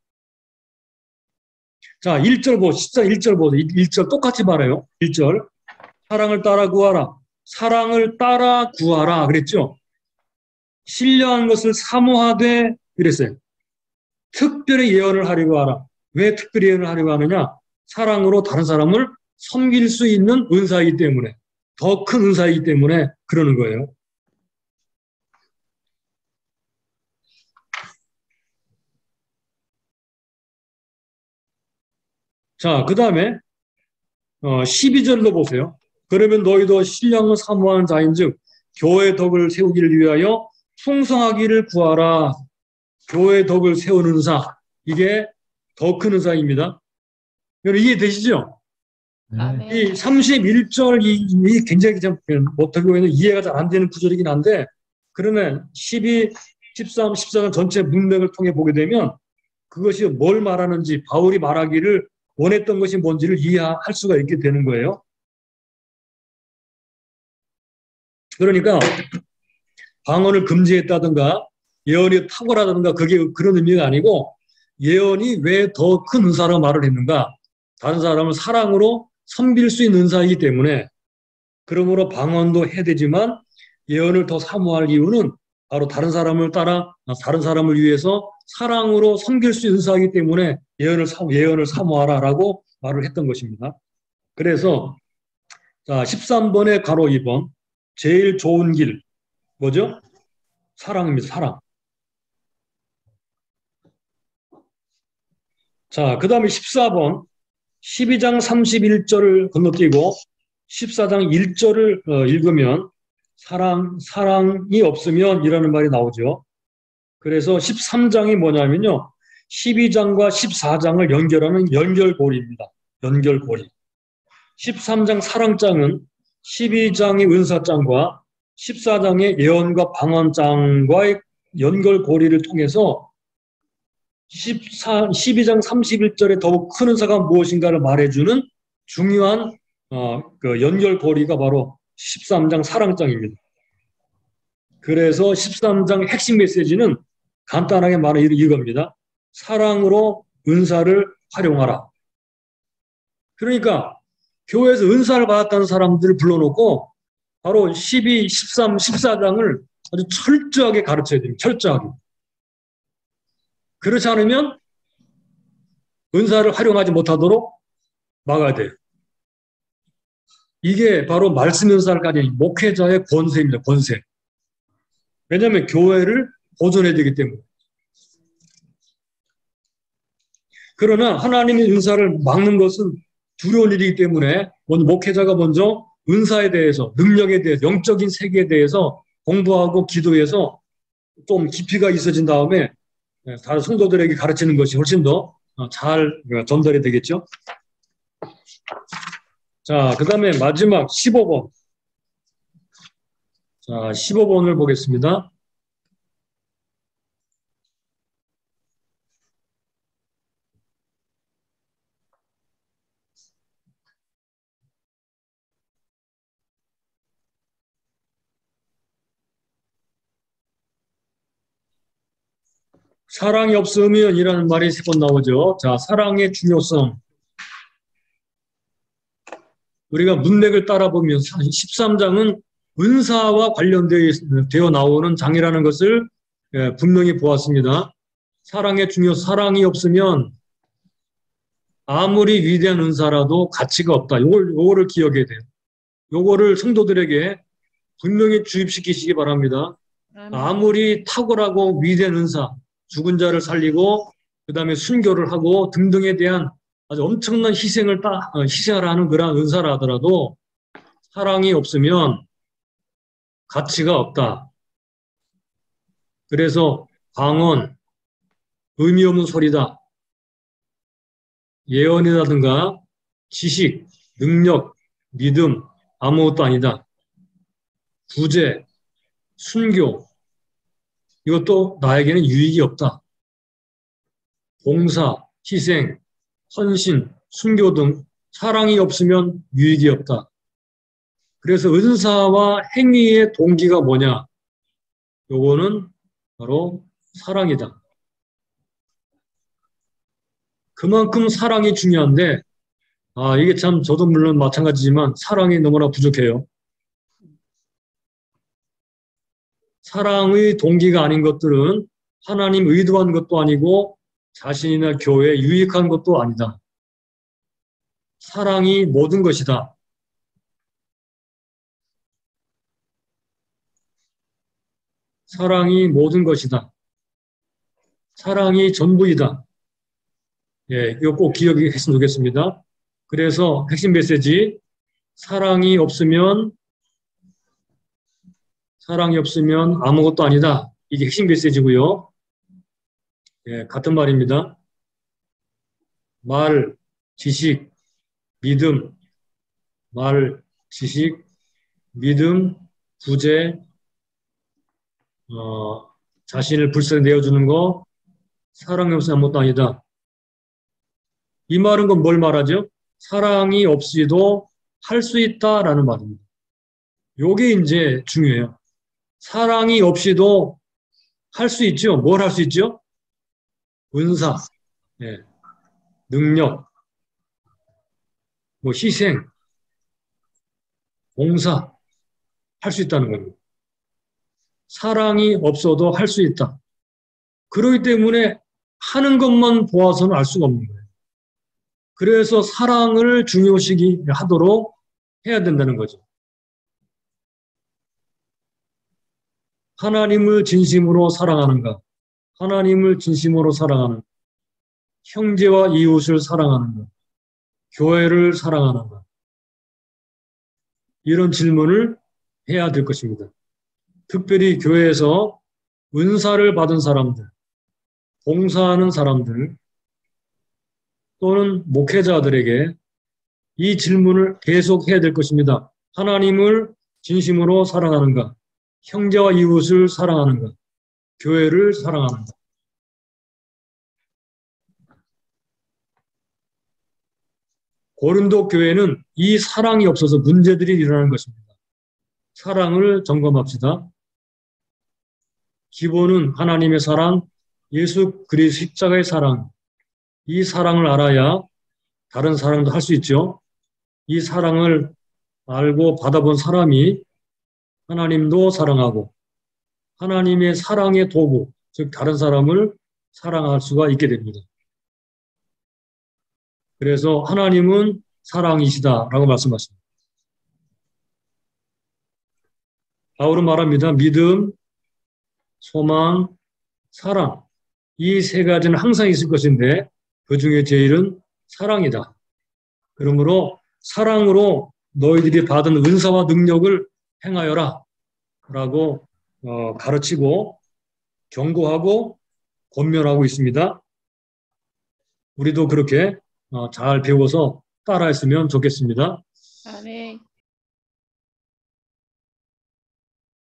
자, 1절 1절 보세요. 1절 똑같이 말해요. 1절. 사랑을 따라 구하라. 사랑을 따라 구하라. 그랬죠? 신령한 것을 사모하되 그랬어요. 특별히 예언을 하려고 하라. 왜 특별히 예언을 하려고 하느냐? 사랑으로 다른 사람을 섬길 수 있는 은사이기 때문에 더 큰 은사이기 때문에 그러는 거예요. 자, 그 다음에 12절로 보세요. 그러면 너희도 신령을 사모하는 자인즉 교회 덕을 세우기를 위하여 풍성하기를 구하라. 교회 덕을 세우는 은사. 이게 더 큰 은사입니다. 여러분 이해되시죠? 네. 이 31절 이 굉장히 좀 어떻게 보면 이해가 잘 안 되는 구절이긴 한데 그러면 12, 13, 14장 전체 문맥을 통해 보게 되면 그것이 뭘 말하는지 바울이 말하기를 원했던 것이 뭔지를 이해할 수가 있게 되는 거예요. 그러니까 방언을 금지했다든가 예언이 탁월하다든가 그게 그런 의미가 아니고 예언이 왜 더 큰 은사로 말을 했는가? 다른 사람을 사랑으로 섬길 수 있는 은사이기 때문에 그러므로 방언도 해야 되지만 예언을 더 사모할 이유는 바로 다른 사람을 따라 다른 사람을 위해서 사랑으로 섬길 수 있는 은사이기 때문에 예언을 사모하라라고 말을 했던 것입니다. 그래서 자 13번의 가로 2번 제일 좋은 길 뭐죠? 사랑입니다. 사랑. 자, 그 다음에 14번 12장 31절을 건너뛰고 14장 1절을 읽으면 사랑이 없으면 이라는 말이 나오죠. 그래서 13장이 뭐냐면요. 12장과 14장을 연결하는 연결고리입니다. 연결고리. 13장 사랑장은 12장의 은사장과 14장의 예언과 방언장과의 연결고리를 통해서 12장 31절에 더욱 큰 은사가 무엇인가를 말해주는 중요한 그 연결고리가 바로 13장 사랑장입니다. 그래서 13장 핵심 메시지는 간단하게 말하면 이겁니다. 사랑으로 은사를 활용하라. 그러니까 교회에서 은사를 받았다는 사람들을 불러놓고 바로 12, 13, 14장을 아주 철저하게 가르쳐야 됩니다. 철저하게. 그렇지 않으면 은사를 활용하지 못하도록 막아야 돼요. 이게 바로 말씀 은사를 가진 목회자의 권세입니다. 권세. 왜냐하면 교회를 보존해야 되기 때문에. 그러나 하나님의 은사를 막는 것은 두려운 일이기 때문에 목회자가 먼저 은사에 대해서, 능력에 대해서, 영적인 세계에 대해서 공부하고 기도해서 좀 깊이가 있어진 다음에 다른 성도들에게 가르치는 것이 훨씬 더 잘 전달이 되겠죠. 자, 그 다음에 마지막 15번. 자, 15번을 보겠습니다. 사랑이 없으면 이라는 말이 세 번 나오죠. 자, 사랑의 중요성. 우리가 문맥을 따라보면 13장은 은사와 관련되어 나오는 장이라는 것을 분명히 보았습니다. 사랑의 중요성, 사랑이 없으면 아무리 위대한 은사라도 가치가 없다. 요거를 기억해야 돼요. 요거를 성도들에게 분명히 주입시키시기 바랍니다. 아멘. 아무리 탁월하고 위대한 은사, 죽은 자를 살리고 그 다음에 순교를 하고 등등에 대한 아주 엄청난 희생을 하는 그러한 은사라 하더라도 사랑이 없으면 가치가 없다. 그래서 방언, 의미 없는 소리다. 예언이라든가 지식, 능력, 믿음 아무것도 아니다. 구제, 순교 이것도 나에게는 유익이 없다. 봉사, 희생, 헌신, 순교 등 사랑이 없으면 유익이 없다. 그래서 은사와 행위의 동기가 뭐냐? 요거는 바로 사랑이다. 그만큼 사랑이 중요한데 이게 참 저도 물론 마찬가지지만 사랑이 너무나 부족해요. 사랑의 동기가 아닌 것들은 하나님 의도한 것도 아니고 자신이나 교회에 유익한 것도 아니다. 사랑이 모든 것이다. 사랑이 모든 것이다. 사랑이 전부이다. 예, 이거 꼭 기억했으면 좋겠습니다. 그래서 핵심 메시지, 사랑이 없으면 아무것도 아니다. 이게 핵심 메시지고요. 예, 같은 말입니다. 말, 지식, 믿음, 구제, 자신을 불쌍히 내어주는 거, 사랑이 없으면 아무것도 아니다. 이 말은 뭘 말하죠? 사랑이 없이도 할 수 있다라는 말입니다. 요게 이제 중요해요. 사랑이 없이도 할 수 있죠. 뭘 할 수 있죠? 은사, 예, 능력, 희생, 봉사 할 수 있다는 겁니다. 사랑이 없어도 할 수 있다. 그렇기 때문에 하는 것만 보아서는 알 수가 없는 거예요. 그래서 사랑을 중요시 하도록 해야 된다는 거죠. 하나님을 진심으로 사랑하는가? 하나님을 진심으로 사랑하는가? 형제와 이웃을 사랑하는가? 교회를 사랑하는가? 이런 질문을 해야 될 것입니다. 특별히 교회에서 은사를 받은 사람들, 봉사하는 사람들, 또는 목회자들에게 이 질문을 계속 해야 될 것입니다. 하나님을 진심으로 사랑하는가? 형제와 이웃을 사랑하는가? 교회를 사랑하는가? 고린도 교회는 이 사랑이 없어서 문제들이 일어나는 것입니다. 사랑을 점검합시다. 기본은 하나님의 사랑, 예수 그리스도 십자가의 사랑, 이 사랑을 알아야 다른 사랑도 할 수 있죠. 이 사랑을 알고 받아본 사람이 하나님도 사랑하고 하나님의 사랑의 도구, 즉 다른 사람을 사랑할 수가 있게 됩니다. 그래서 하나님은 사랑이시다라고 말씀하십니다. 바울은 말합니다. 믿음, 소망, 사랑. 이 세 가지는 항상 있을 것인데 그 중에 제일은 사랑이다. 그러므로 사랑으로 너희들이 받은 은사와 능력을 행하여라 라고 가르치고 경고하고 권면하고 있습니다. 우리도 그렇게 잘 배워서 따라했으면 좋겠습니다. 아멘.